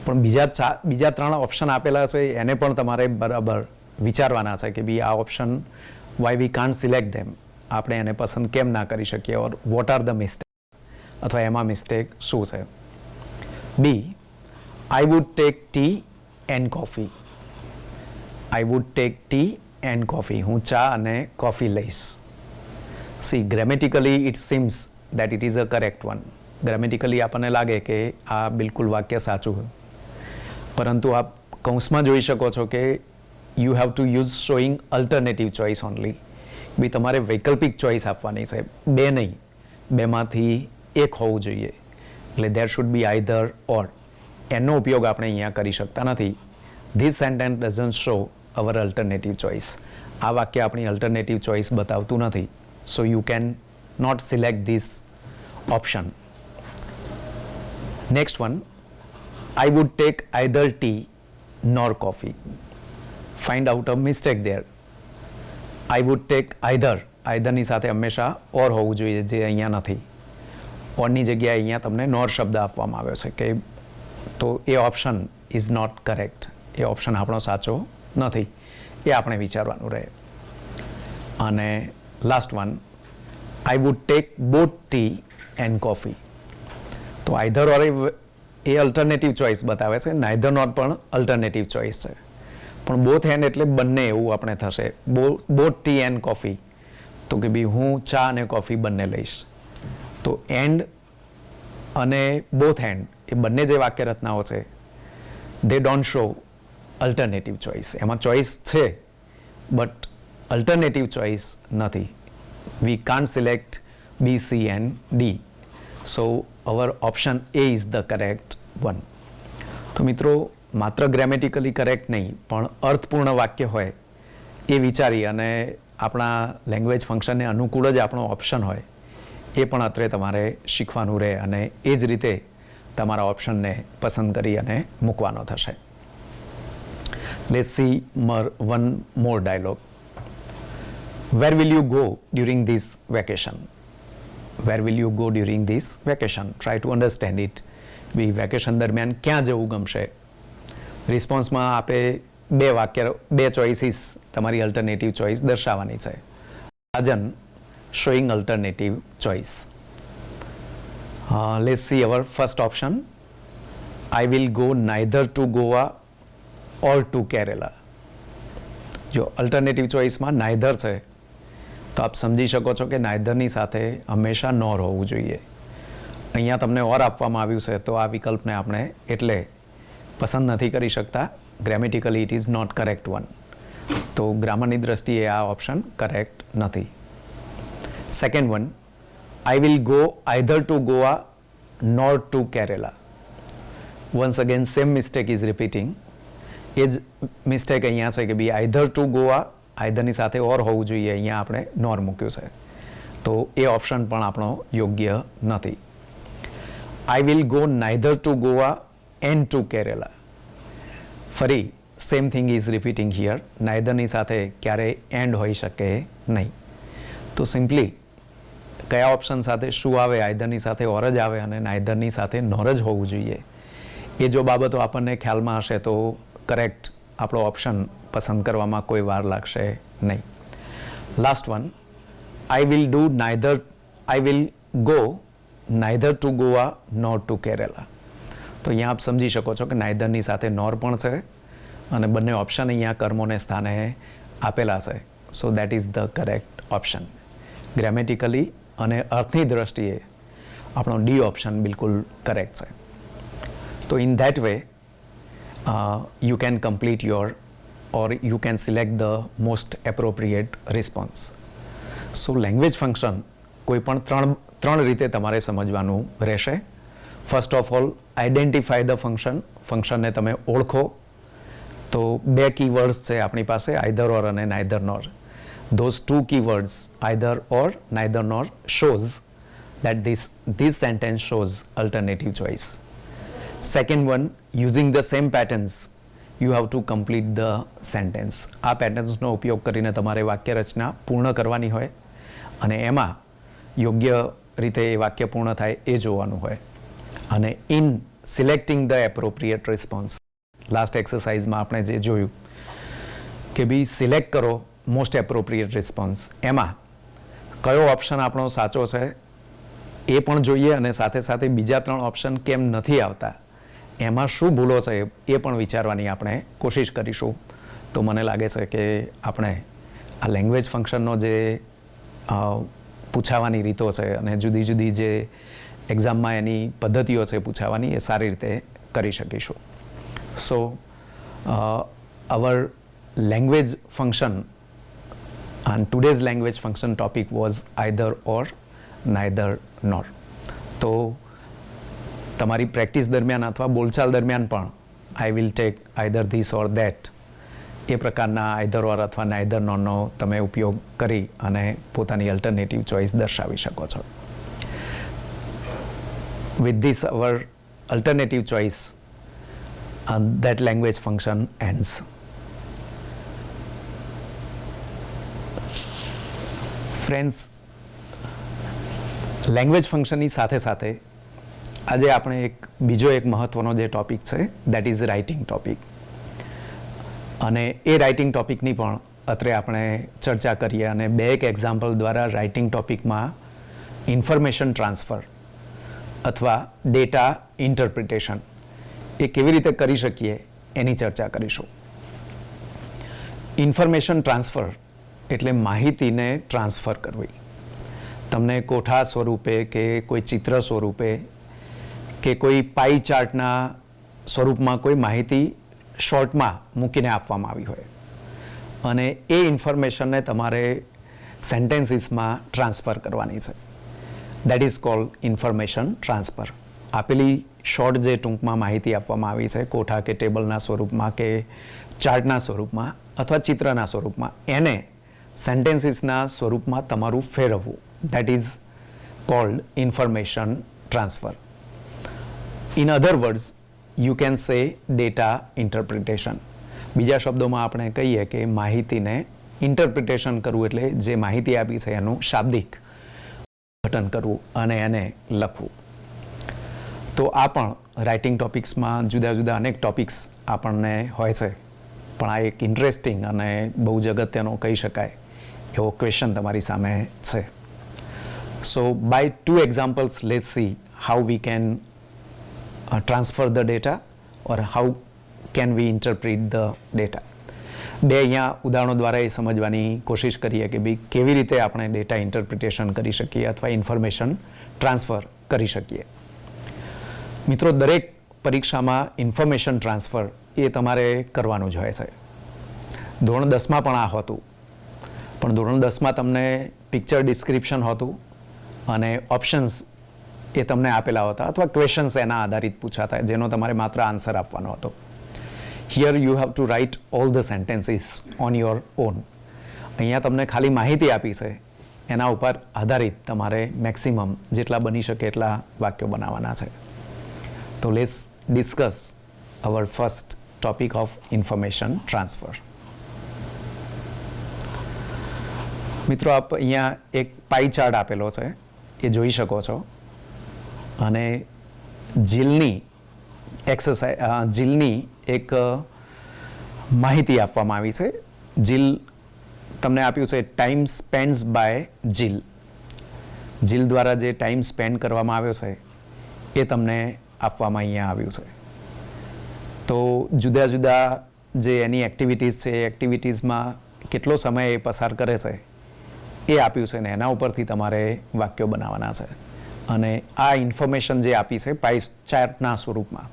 પણ બીજા 3 ઓપ્શન આપેલા છે એને પણ તમારે બરાબર વિચારવાના છે કે ભાઈ આ option why we can't select them, આપણે એને પસંદ કેમ ના કરી શકીએ, or what are the mistake, અથવા એમાં મિસ્ટેક શું છે. B, I would take tea and coffee. I would take tea and coffee, હું ચા અને કોફી લઈશ. C, grammatically it seems that it is a correct one. Grammatically આપણને લાગે કે આ બિલકુલ વાક્ય સાચું છે. પરંતુ આપ કૌંસમાં જોઈ શકો છો કે you have to use showing alternative choice only. B તમારે વૈકલ્પિક ચોઇસ આપવાની છે, 2 નહીં, 2માંથી 1 હોવું જોઈએ. એટલે દેર શુડ બી આઈધર ઓર. એનો ઉપયોગ આપણે અહીંયા કરી શકતા નથી. This sentence doesn't show our alternative choice. આ વાક્ય આપણી અલ્ટરનેટિવ ચોઇસ બતાવતું નથી. So you can not select this option. Next one, I would take either tea nor coffee. Find out a mistake there. I would take either, આઈધરની સાથે હંમેશા ઓર હોવું જોઈએ, જે અહીંયા નથી. ઓરની જગ્યાએ અહીંયા તમને નોર શબ્દ આપવામાં આવ્યો છે કે, તો એ ઓપ્શન ઇઝ નોટ કરેક્ટ. એ ઓપ્શન આપણો સાચો નથી. એ આપણે વિચારવાનું રહે. અને last one, I would take both tea and coffee. તો આઈધર ઓર એ અલ્ટરનેટિવ ચોઇસ બતાવે છે, નાઈધર નોટ પણ અલ્ટરનેટિવ ચોઇસ છે. પણ બોથ એન્ડ એટલે બંને એવું આપણે થશે. બોથ ટી એન્ડ કોફી, તો કે ભાઈ હું ચા અને કોફી બંને લઈશ. તો એન્ડ અને બોથ એન્ડ એ બંને જે વાક્ય રચનાઓ છે they don't show alternative choice. એમાં ચોઇસ છે બટ અલ્ટરનેટિવ ચોઇસ નથી. We can't select B, C and D. So our option A is the correct one. તો મિત્રો, માત્ર ગ્રેમેટિકલી કરેક્ટ નહીં પણ અર્થપૂર્ણ વાક્ય હોય એ વિચારી અને આપણા લેંગ્વેજ ફંક્શનને અનુકૂળ જ આપણો ઓપ્શન હોય એ પણ અત્રે તમારે શીખવાનું રહે, અને એ જ રીતે તમારા ઓપ્શનને પસંદ કરી અને મૂકવાનો થશે. Let's see one more dialogue. Where will you go during this vacation? Where will you go during this vacation? Try to understand it. બી વેકેશન દરમિયાન ક્યાં જવું ગમશે? રિસ્પોન્સમાં આપે બે ચોઇસીસ તમારી અલ્ટરનેટિવ ચોઇસ દર્શાવવાની છે. Rajan showing alternative choice. Let's see our first option. I will go neither to Goa or to Kerala. જો અલ્ટરનેટિવ ચોઇસમાં નાઇધર છે તો આપ સમજી શકો છો કે નાઇધરની સાથે હંમેશા નોર હોવું જોઈએ. અહીંયા તમને ઓર આપવામાં આવ્યું છે તો આ વિકલ્પને આપણે એટલે પસંદ નથી કરી શકતા. Grammatically it is not correct one. તો ગ્રામરની દ્રષ્ટિએ આ ઓપ્શન કરેક્ટ નથી. Second one, I will go either to Goa nor to Kerala. Once again same mistake is repeating. એ જ મિસ્ટેક અહીંયા છે કે બી આઈધર ટુ ગોવા, આઈધરની સાથે ઓર હોવું જોઈએ, અહીંયા આપણે નોર મૂક્યું છે. તો એ ઓપ્શન પણ આપણો યોગ્ય નથી. I will go neither to Goa and to Kerala. ફરી same thing is repeating here. નાઇધરની સાથે ક્યારેય એન્ડ હોઈ શકે નહીં. તો સિમ્પલી કયા ઓપ્શન સાથે શું આવે? આઈધરની સાથે ઓર જ આવે અને નાઇધરની સાથે નોર જ હોવું જોઈએ. એ જો બાબતો આપણને ખ્યાલમાં હશે તો કરેક્ટ આપણો ઓપ્શન પસંદ કરવામાં કોઈ વાર લાગશે નહીં. Last one, I will go neither to Goa nor to Kerala. તો અહીંયા આપ સમજી શકો છો કે નાઇધરની સાથે નોર પણ છે અને બંને ઓપ્શન અહીંયા કર્મોને સ્થાને આપેલા છે. So that is the correct option. Grammatically અને અર્થની દ્રષ્ટિએ આપણો ડી ઓપ્શન બિલકુલ કરેક્ટ છે. તો in that way you can complete your or you can select the most appropriate response. So language function કોઈ પણ ત્રણ રીતે તમારે સમજવાનું રહેશે. First of all, identify the function. ફંક્શનને તમે ઓળખો. તો બે કીવર્ડ્સ છે આપણી પાસે, આઈધર ઓર અને neither nor. Those two keywords either or neither nor shows that this sentence shows alternative choice. Second one, using the same patterns you have to complete the sentence. આ પેટર્ન્સનો ઉપયોગ કરીને તમારે વાક્ય રચના પૂર્ણ કરવાની હોય અને એમાં યોગ્ય રીતે એ વાક્ય પૂર્ણ થાય એ જોવાનું હોય. અને in selecting the appropriate response, last એક્સરસાઇઝમાં આપણે જે જોયું કે બી સિલેક્ટ કરો મોસ્ટ એપ્રોપ્રિએટ રિસ્પોન્સ, એમાં કયો ઓપ્શન આપણો સાચો છે એ પણ જોઈએ અને સાથે સાથે બીજા ત્રણ ઓપ્શન કેમ નથી આવતા, એમાં શું ભૂલો છે એ પણ વિચારવાની આપણે કોશિશ કરીશું. તો મને લાગે છે કે આપણે આ લેંગ્વેજ ફંક્શનનો જે પૂછાવાની રીતો છે અને જુદી જુદી જે એક્ઝામમાં એની પદ્ધતિઓ છે પૂછાવાની, એ સારી રીતે કરી શકીશું. So our language function and today's language function topic was either or, neither nor. તો તમારી પ્રેક્ટિસ દરમિયાન અથવા બોલચાલ દરમિયાન પણ I will take either this or that એ પ્રકારના આઈધર ઓર અથવા નાઇધર નોરનો તમે ઉપયોગ કરી અને પોતાની અલ્ટરનેટિવ ચોઇસ દર્શાવી શકો છો. With this our alternative choice that language function ends. Friends, language ફંક્શનની સાથે સાથે આજે આપણે બીજો એક મહત્ત્વનો જે ટૉપિક છે દેટ ઇઝ રાઇટિંગ ટૉપિક. અને એ રાઇટિંગ ટૉપિકની પણ અત્રે આપણે ચર્ચા કરીએ અને બે એક એક્ઝામ્પલ દ્વારા રાઇટિંગ ટૉપિકમાં ઇન્ફોર્મેશન ટ્રાન્સફર અથવા ડેટા ઇન્ટરપ્રિટેશન એ કેવી રીતે કરી શકીએ એની ચર્ચા કરીશું. ઇન્ફોર્મેશન ટ્રાન્સફર એટલે માહિતીને ટ્રાન્સફર કરવી. તમને કોઠા સ્વરૂપે કે કોઈ ચિત્ર સ્વરૂપે કે કોઈ પાઈ ચાર્ટના સ્વરૂપમાં કોઈ માહિતી શોર્ટમાં મૂકીને આપવામાં આવી હોય અને એ ઇન્ફોર્મેશનને તમારે સેન્ટેન્સીસમાં ટ્રાન્સફર કરવાની છે. That is called information transfer. આપેલી શોર્ટ જે ટૂંકમાં માહિતી આપવામાં આવી છે કોઠા કે ટેબલના સ્વરૂપમાં કે ચાર્ટના સ્વરૂપમાં અથવા ચિત્રના સ્વરૂપમાં, એને સેન્ટેન્સીસના સ્વરૂપમાં તમારું ફેરવવું, that is called information transfer. In other words you can say data interpretation. બીજા શબ્દોમાં આપણે કહીએ કે માહિતીને ઇન્ટરપ્રિટેશન કરવું એટલે જે માહિતી આપી છે એનું શાબ્દિક અર્થઘટન કરવું અને એને લખવું. તો આ પણ રાઇટિંગ ટોપિક્સમાં જુદા જુદા અનેક ટોપિક્સ આપણને હોય છે, પણ આ એક ઇન્ટરેસ્ટિંગ અને બહુ જ અગત્યનો કહી શકાય એવો ક્વેશ્ચન તમારી સામે છે. So by 2 examples let's see how we can transfer the data or how can we interpret the data. 2 અહીંયા ઉદાહરણો દ્વારા એ સમજવાની કોશિશ કરીએ કે ભાઈ કેવી રીતે આપણે ડેટા ઇન્ટરપ્રિટેશન કરી શકીએ અથવા ઇન્ફોર્મેશન ટ્રાન્સફર કરી શકીએ. મિત્રો, દરેક પરીક્ષામાં ઇન્ફોર્મેશન ટ્રાન્સફર એ તમારે કરવાનું જ હોય છે. ધોરણ 10માં પણ આ હતું, પણ ધોરણ 10માં તમને પિક્ચર ડિસ્ક્રિપ્શન હતું અને ઓપ્શન્સ એ તમને આપેલા હતા અથવા ક્વેશ્ચન્સ એના આધારિત પૂછાતા જેનો તમારે માત્ર આન્સર આપવાનો હતો. Here you have to write all the sentences on your own. અહીંયા તમને ખાલી માહિતી આપી છે, એના ઉપર આધારિત તમારે મેક્સિમમ જેટલા બની શકે એટલા વાક્યો બનાવવાના છે. તો let's discuss hour first topic of information transfer. મિત્રો, આપ અહીંયા એક પાઈ ચાર્ટ આપેલો છે, એ જોઈ શકો છો. અને જીલની જીલની એક માહિતી આપવામાં આવી છે. જીલ તમને આપ્યું છે ટાઈમ સ્પેન્ડ્સ બાય જીલ. જીલ દ્વારા જે ટાઈમ સ્પેન્ડ કરવામાં આવ્યો છે એ તમને આપવામાં અહીંયા આવ્યું છે. તો જુદા જુદા જે એની એક્ટિવિટીઝ છે એ એક્ટિવિટીઝમાં કેટલો સમય એ પસાર કરે છે એ આપ્યું છે ને એના ઉપરથી તમારે વાક્યો બનાવવાના છે. અને આ ઇન્ફોર્મેશન જે આપી છે પાઈ ચાર્ટના સ્વરૂપમાં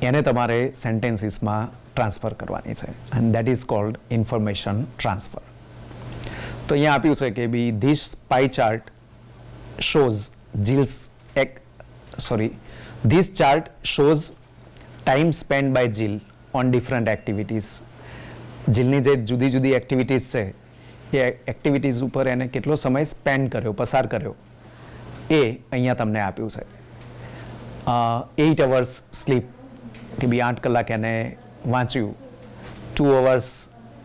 એને તમારે સેન્ટેન્સીસમાં ટ્રાન્સફર કરવાની છે and that is called information transfer. તો અહીંયા આપ્યું છે કે બી this pie chart shows this chart shows time spend by Jill on different activities. જીલની જે જુદી જુદી એક્ટિવિટીઝ છે એ એક્ટિવિટીઝ ઉપર એને કેટલો સમય સ્પેન્ડ કર્યો, પસાર કર્યો એ અહીંયા તમને આપ્યું છે. 8 hours સ્લીપ કે બી 8 કલાક એને વાંચ્યું, 2 hours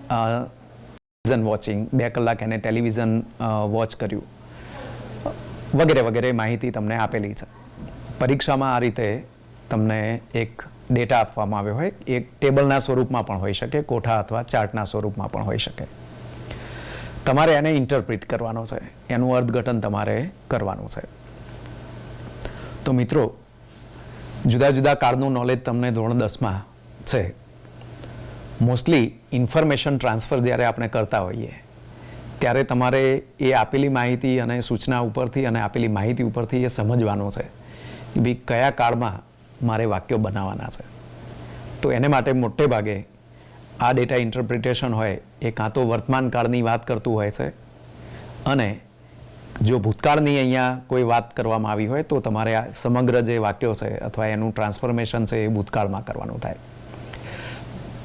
ટેલિવિઝન વોચિંગ, 2 કલાક એને ટેલિવિઝન વોચ કર્યું, વગેરે વગેરે માહિતી તમને આપેલી છે. પરીક્ષામાં આ રીતે તમને એક ડેટા આપવામાં આવ્યો હોય, એક ટેબલના સ્વરૂપમાં પણ હોઈ શકે, કોઠા અથવા ચાર્ટના સ્વરૂપમાં પણ હોઈ શકે. તમારે એને ઇન્ટરપ્રિટ કરવાનો છે, એનું અર્થઘટન તમારે કરવાનું છે. તો મિત્રો, જુદા જુદા કાળનું નોલેજ તમને ધોરણ 10માં છે. મોસ્ટલી ઇન્ફોર્મેશન ટ્રાન્સફર જ્યારે આપણે કરતા હોઈએ ત્યારે તમારે એ આપેલી માહિતી અને સૂચના ઉપરથી અને આપેલી માહિતી ઉપરથી એ સમજવાનું છે કે ભાઈ કયા કાળમાં મારે વાક્યો બનાવવાના છે. તો એને માટે મોટે ભાગે આ ડેટા ઇન્ટરપ્રિટેશન હોય એ કાં તો વર્તમાન કાળની વાત કરતું હોય છે, અને જો ભૂતકાળની અહીંયા કોઈ વાત કરવામાં આવી હોય તો તમારે આ સમગ્ર જે વાક્યો છે અથવા એનું ટ્રાન્સફોર્મેશન છે એ ભૂતકાળમાં કરવાનું થાય.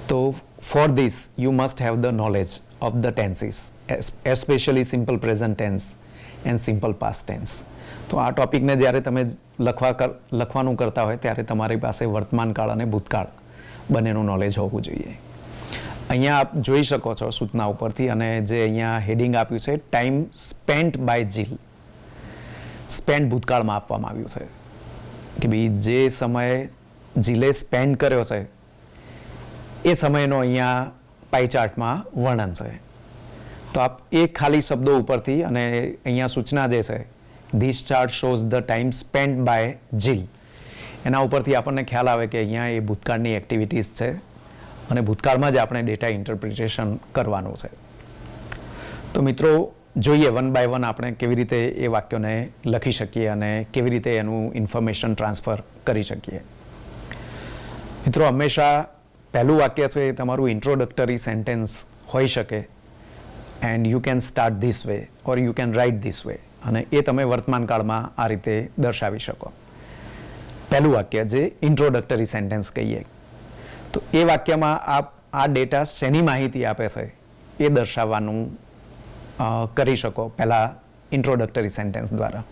તો for this you must have the knowledge of the tenses, especially simple present tense and simple past tense. તો આ ટોપિકને જ્યારે તમે લખવાનું કરતા હોય ત્યારે તમારી પાસે વર્તમાન કાળ અને ભૂતકાળ બંનેનું નોલેજ હોવું જોઈએ. અહીંયા આપ જોઈ શકો છો સૂચના ઉપરથી, અને જે અહીંયા હેડિંગ આપ્યું છે time spent by Jill. Spent ભૂતકાળમાં આપવામાં આવ્યું છે કે ભાઈ જે સમયે જીલે સ્પેન્ડ કર્યો છે એ સમયનો અહીંયા પાઈ ચાર્ટમાં વર્ણન છે. તો આપ એ ખાલી શબ્દો ઉપરથી અને અહીંયા સૂચના જે છે this chart shows the time spent by Jill, એના ઉપરથી આપણને ખ્યાલ આવે કે અહીંયા એ ભૂતકાળની એક્ટિવિટીઝ છે અને ભૂતકાળમાં જ આપણે ડેટા ઇન્ટરપ્રિટેશન કરવાનું છે. તો મિત્રો, જોઈએ વન બાય વન આપણે કેવી રીતે એ વાક્યોને લખી શકીએ અને કેવી રીતે એનું ઇન્ફોર્મેશન ટ્રાન્સફર કરી શકીએ. મિત્રો, હંમેશા પહેલું વાક્ય છે એ તમારું ઇન્ટ્રોડક્ટરી સેન્ટેન્સ હોઈ શકે, and you can start this way or you can write this way, અને એ તમે વર્તમાન કાળમાં આ રીતે દર્શાવી શકો. પહેલું વાક્ય જે ઇન્ટ્રોડક્ટરી સેન્ટેન્સ કહીએ, તો એ વાક્યમાં આપ આ ડેટા શેની માહિતી આપે છે એ દર્શાવવાનું કરી શકો પહેલાં ઇન્ટ્રોડક્ટરી સેન્ટેન્સ દ્વારા.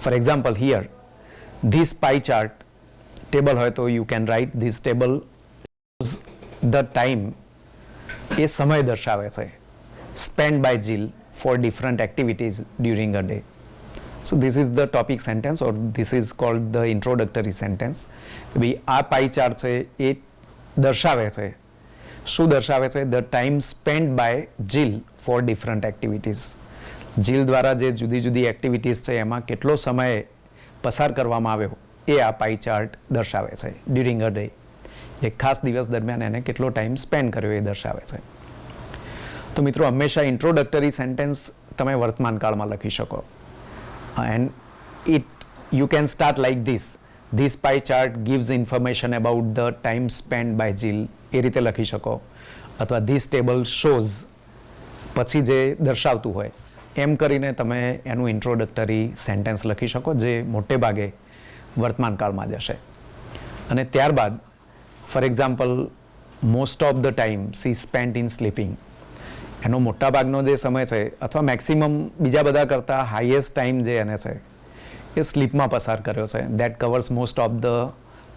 For example, here this pie chart table હોય તો you can write this table the time, એ સમય દર્શાવે છે, spend by Jill for different activities during a day. So this is the topic sentence or this is called the introductory sentence. ભાઈ આ પાઈ chart છે એ દર્શાવે છે, શું દર્શાવે છે? The time spend by Jill for different activities. Jill દ્વારા જે જુદી જુદી એક્ટિવિટીઝ છે એમાં કેટલો સમય પસાર કરવામાં આવ્યો એ આ પાઈ ચાર્ટ દર્શાવે છે. ડ્યુરિંગ અ ડે, એક ખાસ દિવસ દરમિયાન એને કેટલો ટાઈમ સ્પેન્ડ કર્યો એ દર્શાવે છે. તો મિત્રો, હંમેશા ઇન્ટ્રોડક્ટરી સેન્ટેન્સ તમે વર્તમાન કાળમાં લખી શકો. And you can start like this pie chart gives information about the time spent by Jill, એ રીતે લખી શકો. અથવા ધીસ ટેબલ શોઝ પછી જે દર્શાવતું હોય એમ કરીને તમે એનું ઇન્ટ્રોડક્ટરી સેન્ટેન્સ લખી શકો, જે મોટે ભાગે વર્તમાન કાળમાં જ હશે. અને ત્યારબાદ for example, most of the time C spent in sleeping. એનો મોટા ભાગનો જે સમય છે અથવા મેક્સિમમ બીજા બધા કરતાં હાઈએસ્ટ ટાઈમ જે એને છે એ સ્લીપમાં પસાર કર્યો છે. That covers most of the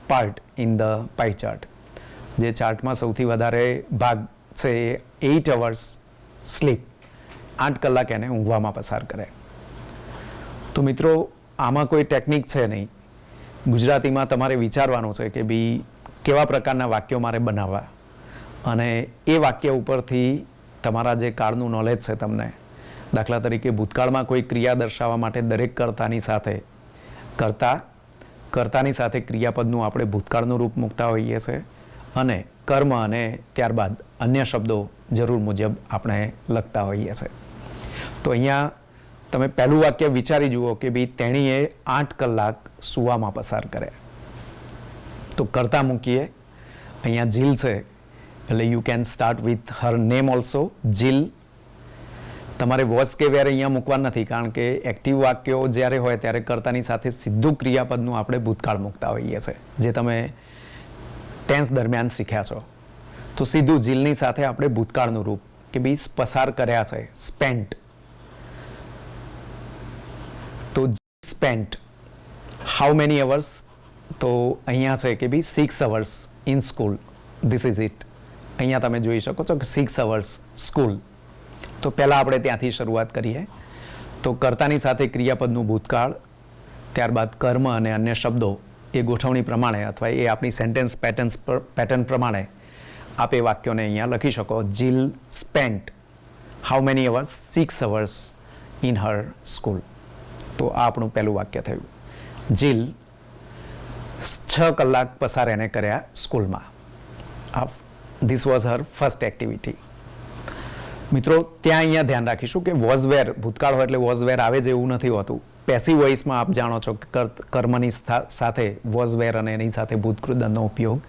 part in the pi chart. જે ચાર્ટમાં સૌથી વધારે ભાગ છે એ 8 અવર્સ સ્લીપ, 8 કલાક એને ઊંઘવામાં પસાર કરે. તો મિત્રો, આમાં કોઈ ટેકનિક છે નહીં. ગુજરાતીમાં તમારે વિચારવાનું છે કે ભાઈ કેવા પ્રકારના વાક્યો મારે બનાવવા, અને એ વાક્ય ઉપરથી તમારા જે કાળનું નોલેજ છે તમને, દાખલા તરીકે ભૂતકાળમાં કોઈ ક્રિયા દર્શાવવા માટે દરેક કર્તાની સાથે ક્રિયાપદનું આપણે ભૂતકાળનું રૂપ મૂકતા હોઈએ છીએ, અને કર્મ અને ત્યારબાદ અન્ય શબ્દો જરૂર મુજબ આપણે લખતા હોઈએ છીએ. તો અહીંયા તમે પહેલું વાક્ય વિચારી જુઓ કે ભાઈ તેણીએ 8 કલાક સૂવામાં પસાર કર્યા. તો કર્તા મૂકીએ, અહીંયા જીલ છે એટલે you can start with her name also, Jill. તમારે વોઝ કે વેર અહીંયા મૂકવા નથી, કારણ કે એક્ટિવ વાક્યો જ્યારે હોય ત્યારે કર્તાની સાથે સીધું ક્રિયાપદનું આપણે ભૂતકાળ મૂકતા હોઈએ છીએ, જે તમે ટેન્સ દરમિયાન શીખ્યા છો. તો સીધું જીલની સાથે આપણે ભૂતકાળનું રૂપ કે ભાઈ પસાર કર્યા છે, સ્પેન્ટ. તો સ્પેન્ટ હાઉ મેની અવર્સ? તો અહીંયા છે કે ભાઈ 6 hours in school, this is it. અહીંયા તમે જોઈ શકો છો કે 6 અવર્સ સ્કૂલ. તો પહેલાં આપણે ત્યાંથી શરૂઆત કરીએ. તો કર્તાની સાથે ક્રિયાપદનું ભૂતકાળ, ત્યારબાદ કર્મ અને અન્ય શબ્દો, એ ગોઠવણી પ્રમાણે અથવા એ આપણી સેન્ટેન્સ પેટર્ન પ્રમાણે આપ એ વાક્યોને અહીંયા લખી શકો. Jill spent how many hours? 6 hours in her school. તો આ આપણું પહેલું વાક્ય થયું. જીલ 6 કલાક પસાર એને કર્યા સ્કૂલમાં. This was her first activity. મિત્રો, ત્યાં અહીંયા ધ્યાન રાખીશું કે વોઝ વેર, ભૂતકાળ હોય એટલે વોઝ વેર આવે જ એવું નથી હોતું. પેસિવ વોઇસમાં આપ જાણો છો કે કર્મની સાથે વોઝ વેર અને એની સાથે ભૂતકૃદનનો ઉપયોગ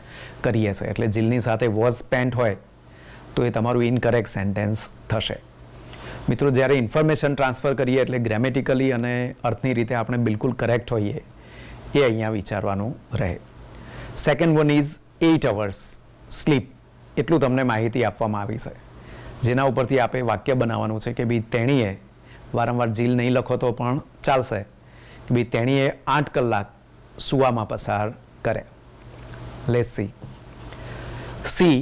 કરીએ છીએ. એટલે જીલની સાથે વોઝ સ્પેન્ટ હોય તો એ તમારું ઇનકરેક્ટ સેન્ટેન્સ થશે. મિત્રો, જ્યારે ઇન્ફોર્મેશન ટ્રાન્સફર કરીએ એટલે ગ્રામેટિકલી અને અર્થની રીતે આપણે બિલકુલ કરેક્ટ હોઈએ એ અહીંયા વિચારવાનું રહે. Second one is 8 hours sleep. એટલું તમને માહિતી આપવામાં આવી છે, જેના ઉપરથી આપણે વાક્ય બનાવવાનું છે કે ભાઈ તેણીએ, વારંવાર જીલ નહીં લખો તો પણ ચાલશે, કે ભાઈ તેણીએ 8 કલાક સૂવામાં પસાર કરે. Let's see. સી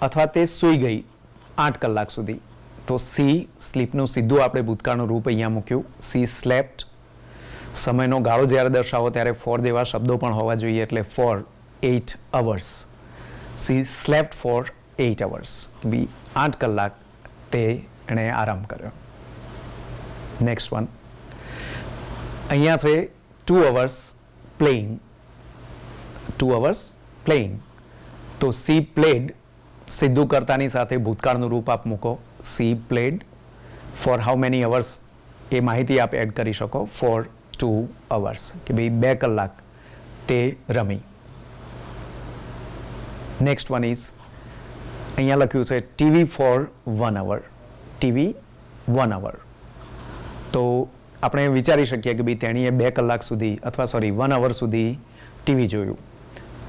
અથવા તે સૂઈ ગઈ 8 કલાક સુધી. તો સી, સ્લીપનું સીધું આપણે ભૂતકાળનું રૂપ અહીંયા મૂક્યું. C slept. સમયનો ગાળો જ્યારે દર્શાવો ત્યારે ફોર જેવા શબ્દો પણ હોવા જોઈએ, એટલે for 8 hours. She slept for 8 hours. બી 8 કલાક તે એણે આરામ કર્યો. નેક્સ્ટ વન, અહીંયા છે 2 અવર્સ પ્લેઇંગ. 2 hours playing. તો સી પ્લેડ, સીધું કર્તાની સાથે ભૂતકાળનું રૂપ આપ મૂકો. She played for how many hours? એ માહિતી આપ એડ કરી શકો. ફોર 2 અવર્સ, કે ભાઈ 2 કલાક તે રમી. નેક્સ્ટ વન ઇઝ, અહીંયા લખ્યું છે ટીવી ફોર 1 અવર. ટીવી 1 અવર. તો આપણે વિચારી શકીએ કે ભાઈ તેણીએ 2 કલાક સુધી અથવા 1 અવર સુધી ટીવી જોયું.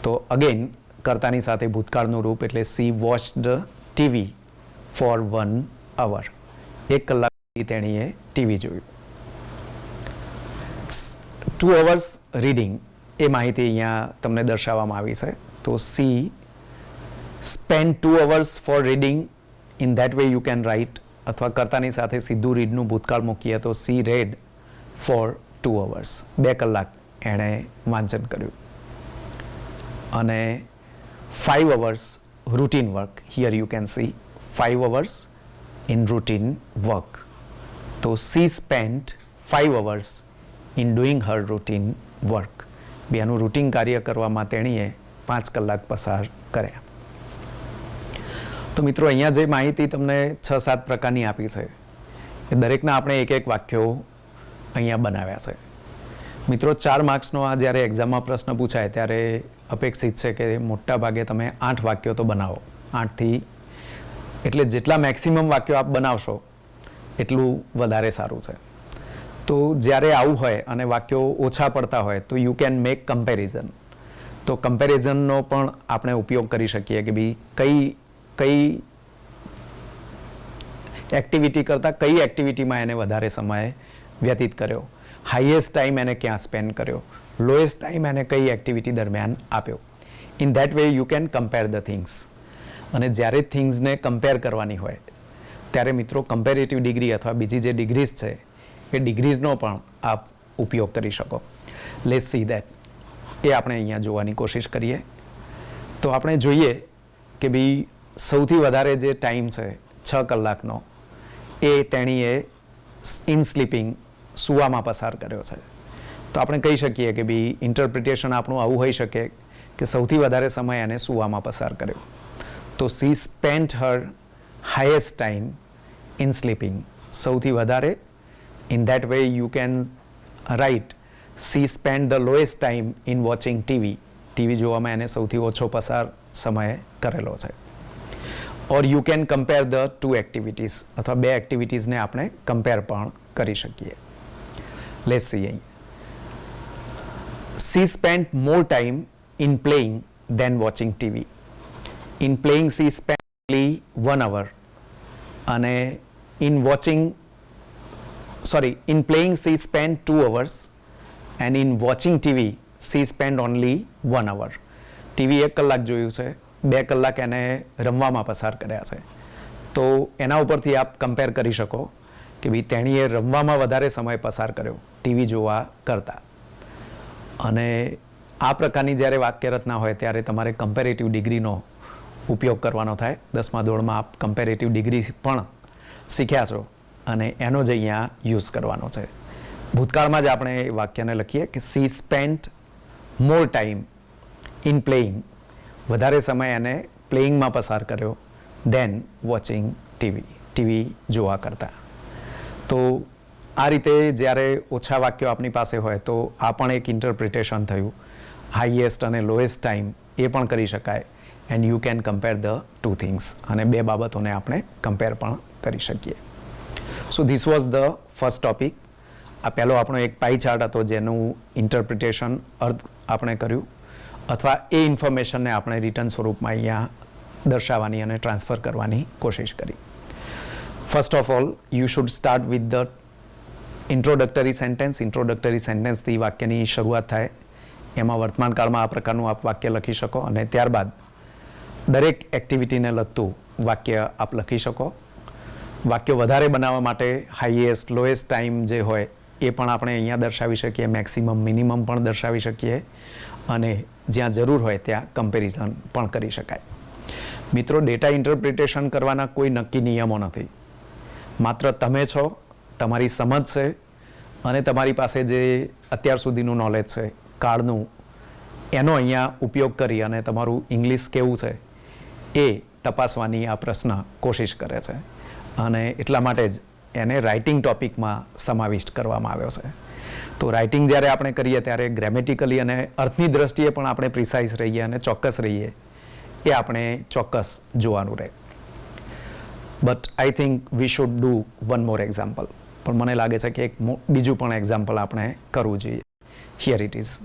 તો અગેન કર્તાની સાથે ભૂતકાળનું રૂપ, એટલે સી વોચ્ડ ટીવી ફોર 1 અવર. 1 કલાક સુધી તેણીએ ટીવી જોયું. 2 અવર્સ રીડિંગ, એ માહિતી અહીંયા તમને દર્શાવવામાં આવી છે. તો C spend 2 hours for reading. In that way you can write. અથવા કર્તાની સાથે સીધું રીડનું ભૂતકાળ મૂકીએ તો સી રેડ ફોર 2 hours. 2 કલાક એણે વાંચન કર્યું. અને 5 hours routine work. Here you can see 5 hours in routine work. So she spent 5 hours in doing her routine work. બેનું રૂટીન કાર્ય કરવામાં તેણીએ 5 કલાક પસાર કર્યા. તો મિત્રો અહીંયા જે માહિતી તમને 6-7 પ્રકારની આપી છે એ દરેકના આપણે એક એક વાક્યો અહીંયા બનાવ્યા છે. મિત્રો 4 માર્ક્સનો આ જ્યારે એક્ઝામમાં પ્રશ્ન પૂછાય ત્યારે અપેક્ષિત છે કે મોટા ભાગે તમે 8 વાક્યો તો બનાવો. 8થી એટલે જેટલા મેક્સિમમ વાક્યો આપ બનાવશો એટલું વધારે સારું છે. તો જ્યારે આવું હોય અને વાક્યો ઓછા પડતા હોય તો યુ કેન મેક કમ્પેરિઝન. તો કમ્પેરિઝનનો પણ આપણે ઉપયોગ કરી શકીએ કે ભાઈ કઈ એક્ટિવિટી કરતાં કઈ એક્ટિવિટીમાં એને વધારે સમય વ્યતીત કર્યો, હાઈએસ્ટ ટાઈમ એને ક્યાં સ્પેન્ડ કર્યો, લોએસ્ટ ટાઈમ એને કઈ એક્ટિવિટી દરમિયાન આપ્યો. In that way you can compare the things. અને જ્યારે થિંગ્સને કમ્પેર કરવાની હોય ત્યારે મિત્રો કમ્પેરેટિવ ડિગ્રી અથવા બીજી જે ડિગ્રીઝ છે એ ડિગ્રીઝનો પણ આપ ઉપયોગ કરી શકો. Let's see that. એ આપણે અહીંયા જોવાની કોશિશ કરીએ. તો આપણે જોઈએ કે ભાઈ સૌથી વધારે જે ટાઈમ છે 6 કલાકનો એ તેણીએ ઇન સ્લીપિંગ સૂવામાં પસાર કર્યો છે. તો આપણે કહી શકીએ કે ભાઈ ઇન્ટરપ્રિટેશન આપણું આવું હોઈ શકે કે સૌથી વધારે સમય એને સૂવામાં પસાર કર્યો. તો she spent her highest time in sleeping. સૌથી વધારે. In that way you can write she spend the lowest time in watching TV. TV જોવામાં એને સૌથી ઓછો પસાર સમય કરેલો છે. Or you can compare the 2 activities. અથવા 2 એક્ટિવિટીઝને આપણે કમ્પેર પણ કરી શકીએ. Let's see. She spent more time in playing than watching TV. In playing she spent only 1 hour. અને in playing she spent 2 hours and in watching TV she spent only 1 hour. TV 1 કલાક જોયું છે, 2 કલાક એને રમવામાં પસાર કર્યા છે. તો એના ઉપરથી આપ કમ્પેર કરી શકો કે ભાઈ તેણીએ રમવામાં વધારે સમય પસાર કર્યો ટીવી જોવા કરતાં. અને આ પ્રકારની જ્યારે વાક્ય રચના હોય ત્યારે તમારે કમ્પેરેટિવ ડિગ્રીનો ઉપયોગ કરવાનો થાય. 10મા ધોરણમાં આપ કમ્પેરેટિવ ડિગ્રી પણ શીખ્યા છો અને એનો જ અહીંયા યુઝ કરવાનો છે. ભૂતકાળમાં જ આપણે એ વાક્યને લખીએ કે C spent more time in playing. વધારે સમય એને પ્લેઇંગમાં પસાર કર્યો દેન વોચિંગ ટીવી. ટીવી જોવા કરતાં. તો આ રીતે જ્યારે ઓછા વાક્યો આપણી પાસે હોય તો આ પણ એક ઇન્ટરપ્રિટેશન થયું. હાઈએસ્ટ અને લોએસ્ટ ટાઈમ એ પણ કરી શકાય. And you can compare the 2 things. અને 2 બાબતોને આપણે કમ્પેર પણ કરી શકીએ. So this was the first topic. આ પહેલો આપણો એક પાઈ ચાર્ટ હતો જેનું ઇન્ટરપ્રિટેશન અર્થ આપણે કર્યું અથવા એ ઇન્ફોર્મેશનને આપણે રિટર્ન સ્વરૂપમાં અહીંયા દર્શાવવાની અને ટ્રાન્સફર કરવાની કોશિશ કરી. First of all you should start with the introductory sentence. Introductory સેન્ટેન્સથી વાક્યની શરૂઆત થાય. એમાં વર્તમાન કાળમાં આ પ્રકારનું આપ વાક્ય લખી શકો અને ત્યારબાદ દરેક એક્ટિવિટીને લગતું વાક્ય આપ લખી શકો. વાક્યો વધારે બનાવવા માટે હાઈએસ્ટ લોએસ્ટ ટાઈમ જે હોય એ પણ આપણે અહીંયા દર્શાવી શકીએ. મેક્સિમમ મિનિમમ પણ દર્શાવી શકીએ અને જ્યાં જરૂર હોય ત્યાં કમ્પેરિઝન પણ કરી શકાય. મિત્રો, ડેટા ઇન્ટરપ્રિટેશન કરવાના કોઈ નક્કી નિયમો નથી. માત્ર તમે છો, તમારી સમજ છે અને તમારી પાસે જે અત્યાર સુધીનું નોલેજ છે કાળનું, એનો અહીંયા ઉપયોગ કરી અને તમારું ઇંગ્લિશ કેવું છે એ તપાસવાની આ પ્રશ્ન કોશિશ કરે છે. અને એટલા માટે જ એને રાઇટિંગ ટોપિકમાં સમાવિષ્ટ કરવામાં આવ્યો છે. તો રાઇટિંગ જ્યારે આપણે કરીએ ત્યારે ગ્રેમેટિકલી અને અર્થની દ્રષ્ટિએ પણ આપણે પ્રિસાઇઝ રહીએ અને ચોક્કસ રહીએ એ આપણે ચોક્કસ જોવાનું રહે. But I think we should do one more example. પણ મને લાગે છે કે એક બીજું પણ એક્ઝામ્પલ આપણે કરવું જોઈએ. Here it is.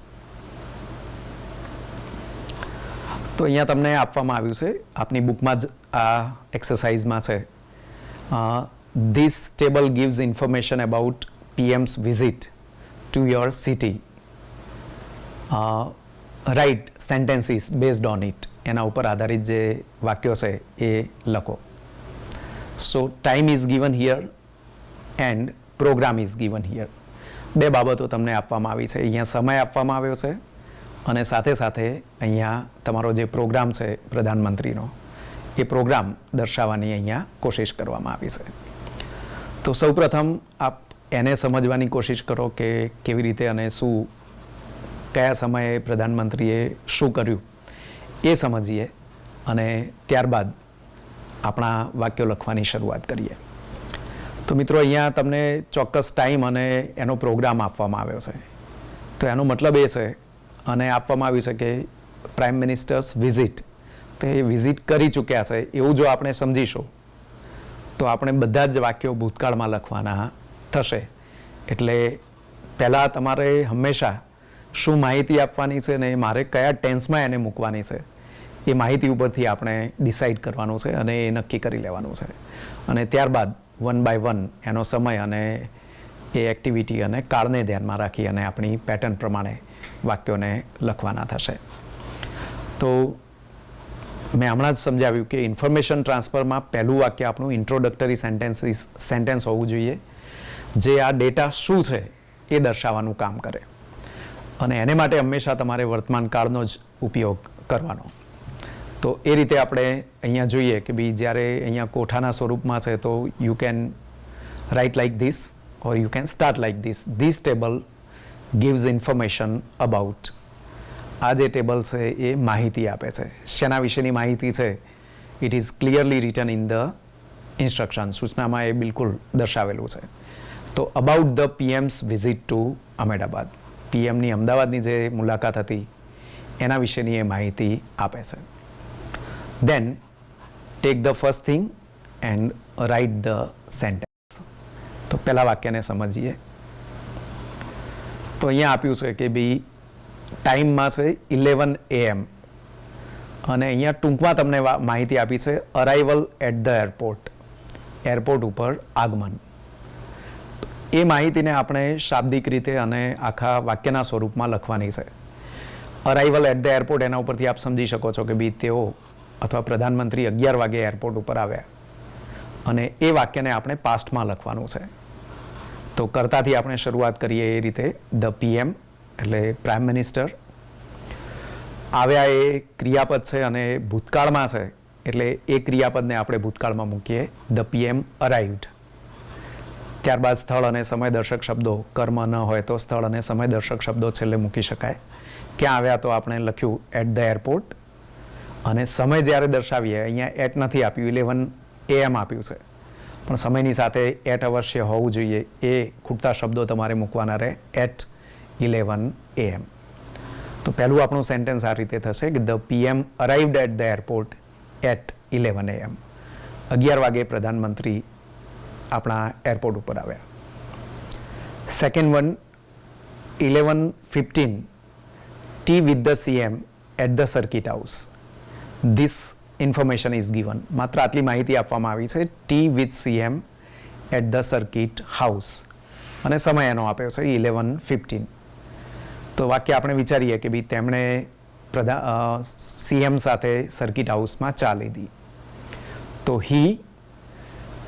તો અહીંયા તમને આપવામાં આવ્યું છે, આપની બુકમાં જ આ એક્સરસાઇઝમાં છે. This table gives information about PM's visit to your city. Write sentences based on it. એના ઉપર આધારિત જે વાક્યો છે એ લખો. So time is given here and program is given here. બે બાબતો તમને આપવામાં આવી છે. અહીંયા સમય આપવામાં આવ્યો છે અને સાથે સાથે અહીંયા તમારો જે પ્રોગ્રામ છે પ્રધાનમંત્રીનો એ પ્રોગ્રામ દર્શાવવાની અહીંયા કોશિશ કરવામાં આવી છે. તો સૌપ્રથમ આપ એને સમજવાની કોશિશ કરો કે કેવી રીતે અને શું કયા સમયે પ્રધાનમંત્રીએ શું કર્યું એ સમજીએ અને ત્યારબાદ આપણા વાક્યો લખવાની શરૂઆત કરીએ. તો મિત્રો અહીંયા તમને ચોક્કસ ટાઈમ અને એનો પ્રોગ્રામ આપવામાં આવ્યો છે. તો એનો મતલબ એ છે અને આપવામાં આવ્યું છે કે પ્રાઇમ મિનિસ્ટર્સ વિઝિટ, તો એ વિઝિટ કરી ચૂક્યા છે એવું જો આપણે સમજીશું તો આપણે બધા જ વાક્યો ભૂતકાળમાં લખવાના થશે. એટલે પહેલાં તમારે હંમેશા શું માહિતી આપવાની છે ને મારે કયા ટેન્સમાં એને મૂકવાની છે એ માહિતી ઉપરથી આપણે ડિસાઇડ કરવાનું છે અને એ નક્કી કરી લેવાનું છે. અને ત્યારબાદ વન બાય વન એનો સમય અને એ એક્ટિવિટી અને કાળને ધ્યાનમાં રાખી અને આપણી પેટર્ન પ્રમાણે વાક્યોને લખવાના થશે. તો મેં હમણાં જ સમજાવ્યું કે ઇન્ફોર્મેશન ટ્રાન્સફરમાં પહેલું વાક્ય આપણું ઇન્ટ્રોડક્ટરી સેન્ટેન્સ હોવું જોઈએ, જે આ ડેટા શું છે એ દર્શાવવાનું કામ કરે. અને એને માટે હંમેશા તમારે વર્તમાન કાળનો જ ઉપયોગ કરવાનો. તો એ રીતે આપણે અહીંયા જોઈએ કે ભાઈ જ્યારે અહીંયા કોઠાના સ્વરૂપમાં છે તો you can right like this or you can start like this. This table gives information about. આ જે ટેબલ છે એ માહિતી આપે છે. શેના વિશેની માહિતી છે? It is clearly written in the instruction. સૂચનામાં એ બિલકુલ દર્શાવેલું છે. તો about the PM's visit to Ahmedabad, પીએમની અમદાવાદની જે મુલાકાત હતી એના વિશેની એ માહિતી આપે છે. Then take the first thing and write the sentence. તો પહેલા વાક્યને સમજીએ. તો અહીંયા આપ્યું છે કે ભાઈ ટાઈમમાં છે 11 AM અને અહીંયા ટૂંકમાં તમને માહિતી આપી છે arrival at the airport, airport ઉપર આગમન. એ માહિતીને આપણે શાબ્દિક રીતે અને આખા વાક્યના સ્વરૂપમાં લખવાની છે. અરાઇવલ એટ ધ એરપોર્ટ, એના ઉપરથી આપ સમજી શકો છો કે ભાઈ તેઓ અથવા પ્રધાનમંત્રી 11 વાગે એરપોર્ટ ઉપર આવ્યા અને એ વાક્યને આપણે પાસ્ટમાં લખવાનું છે. તો કર્તાથી આપણે શરૂઆત કરીએ એ રીતે ધ પીએમ એટલે પ્રાઇમ મિનિસ્ટર આવ્યા, એ ક્રિયાપદ છે અને ભૂતકાળમાં છે એટલે એ ક્રિયાપદને આપણે ભૂતકાળમાં મૂકીએ ધ પીએમ અરાઇવ્ડ. ત્યારબાદ સ્થળ અને સમય દર્શક શબ્દો, કર્મ ન હોય તો સ્થળ અને સમય દર્શક શબ્દો છેલ્લે મૂકી શકાય. ક્યાં આવ્યા તો આપણે લખ્યું એટ ધ એરપોર્ટ. અને સમય જ્યારે દર્શાવીએ અહીંયા એટ નથી આપ્યું, 11 AM આપ્યું છે, પણ સમયની સાથે એટ અવશ્ય હોવું જોઈએ. એ ખૂટતા શબ્દો તમારે મૂકવાના રહે એટ 11 AM. તો પહેલું આપણું સેન્ટેન્સ આ રીતે થશે કે the PM arrived at the airport at 11 AM. 11 વાગે પ્રધાનમંત્રી આપણા એરપોર્ટ ઉપર આવ્યા. Second one 11:15 tea with the CM at the circuit house. This information is given. માત્ર આટલી માહિતી આપવામાં આવી છે tea with CM at the circuit house અને સમય એનો આપ્યો છે 11:15. તો વાક્ય આપણે વિચારીએ કે ભાઈ તેમણે CM સાથે સર્કિટ હાઉસમાં ચા લીધી. તો હી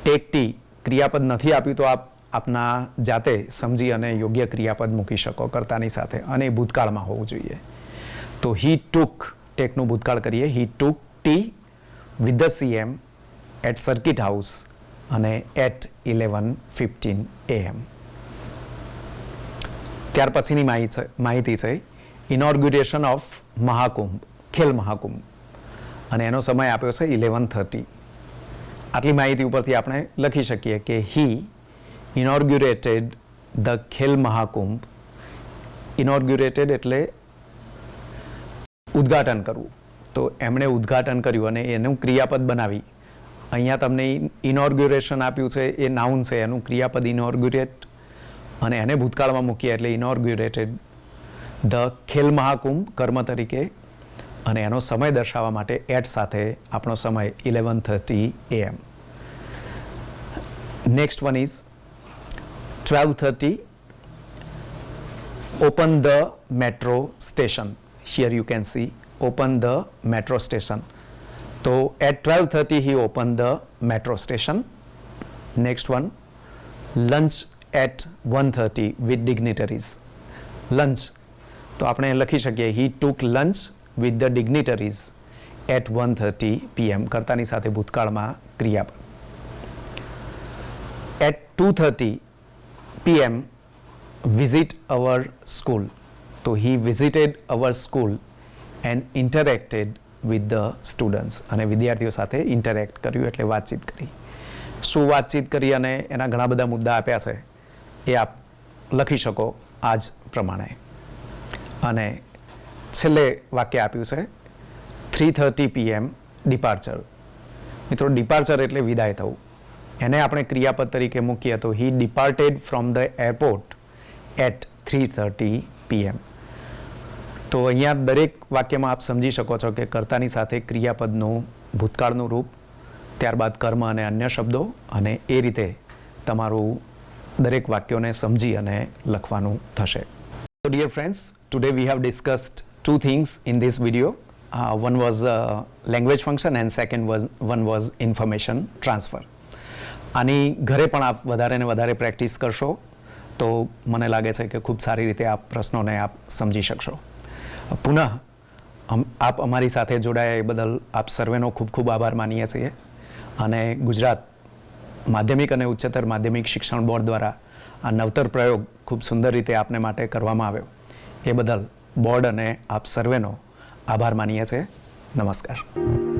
ટેક ટી, ક્રિયાપદ નથી આપ્યું તો આપ આપના જાતે સમજી અને યોગ્ય ક્રિયાપદ મૂકી શકો કર્તાની સાથે અને ભૂતકાળમાં હોવું જોઈએ. તો હી ટુક, ટેકનું ભૂતકાળ કરીએ, he took tea with the CM at circuit house અને એટ 11:15 AM. ત્યાર પછીની માહિતી છે ઇનોર્ગ્યુરેશન ઓફ મહાકુંભ, ખેલ મહાકુંભ, અને એનો સમય આપ્યો છે 11:30. આટલી માહિતી ઉપરથી આપણે લખી શકીએ કે હી ઇનોર્ગ્યુરેટેડ ધ ખેલ મહાકુંભ. ઇનોર્ગ્યુરેટેડ એટલે ઉદ્ઘાટન કરવું. તો એમણે ઉદ્ઘાટન કર્યું અને એનું ક્રિયાપદ બનાવી. અહીંયા તમને ઇનોર્ગ્યુરેશન આપ્યું છે, એ નાઉન છે, એનું ક્રિયાપદ ઇનોર્ગ્યુરેટ અને એને ભૂતકાળમાં મૂકીએ એટલે ઇનોર્ગ્યુરેટેડ ધ ખેલ મહાકુંભ કર્મ તરીકે, અને એનો સમય દર્શાવવા માટે એટ સાથે આપણો સમય 11:30 AM. Next one is 12:30 open the metro station. Here you can see open the metro station. So at 12:30 he opened the metro station. Next one, lunch at 1:30 with dignitaries. Lunch. તો આપણે લખી શકીએ he took lunch with the dignitaries at 1:30 PM. કર્તાની સાથે ભૂતકાળમાં ક્રિયાપદ. At 2:30 PM visit our school. તો he visited our school and interacted with the students. અને વિદ્યાર્થીઓ સાથે ઇન્ટરેક્ટ કર્યું એટલે વાતચીત કરી. શું વાતચીત કરી અને એના ઘણા બધા મુદ્દા આપ્યા છે એ આપ લખી શકો આ જ પ્રમાણે. અને છેલ્લે વાક્ય આપ્યું છે 3:30 PM ડિપાર્ચર. મિત્રો ડિપાર્ચર એટલે વિદાય થવું. એને આપણે ક્રિયાપદ તરીકે મૂકીએ તો he departed from the airport at 3:30 PM. તો અહીંયા દરેક વાક્યમાં આપ સમજી શકો છો કે કર્તાની સાથે ક્રિયાપદનું ભૂતકાળનું રૂપ, ત્યારબાદ કર્મ અને અન્ય શબ્દો, અને એ રીતે તમારું દરેક વાક્યોને સમજી અને લખવાનું થશે. So dear friends, today we have discussed two things in this video. One was language function and one was information transfer. આની ઘરે પણ આપ વધારે ને વધારે પ્રેક્ટિસ કરશો તો મને લાગે છે કે ખૂબ સારી રીતે આપ પ્રશ્નોને આપ સમજી શકશો. પુનઃ આપ અમારી સાથે જોડાયા એ બદલ આપ સર્વેનો ખૂબ ખૂબ આભાર માનીએ છીએ. અને ગુજરાત માધ્યમિક અને ઉચ્ચતર માધ્યમિક શિક્ષણ બોર્ડ દ્વારા આ નવતર પ્રયોગ ખૂબ સુંદર રીતે આપને માટે કરવામાં આવ્યો એ બદલ બોર્ડ અને આપ સર્વેનો આભાર માનીએ છીએ. નમસ્કાર.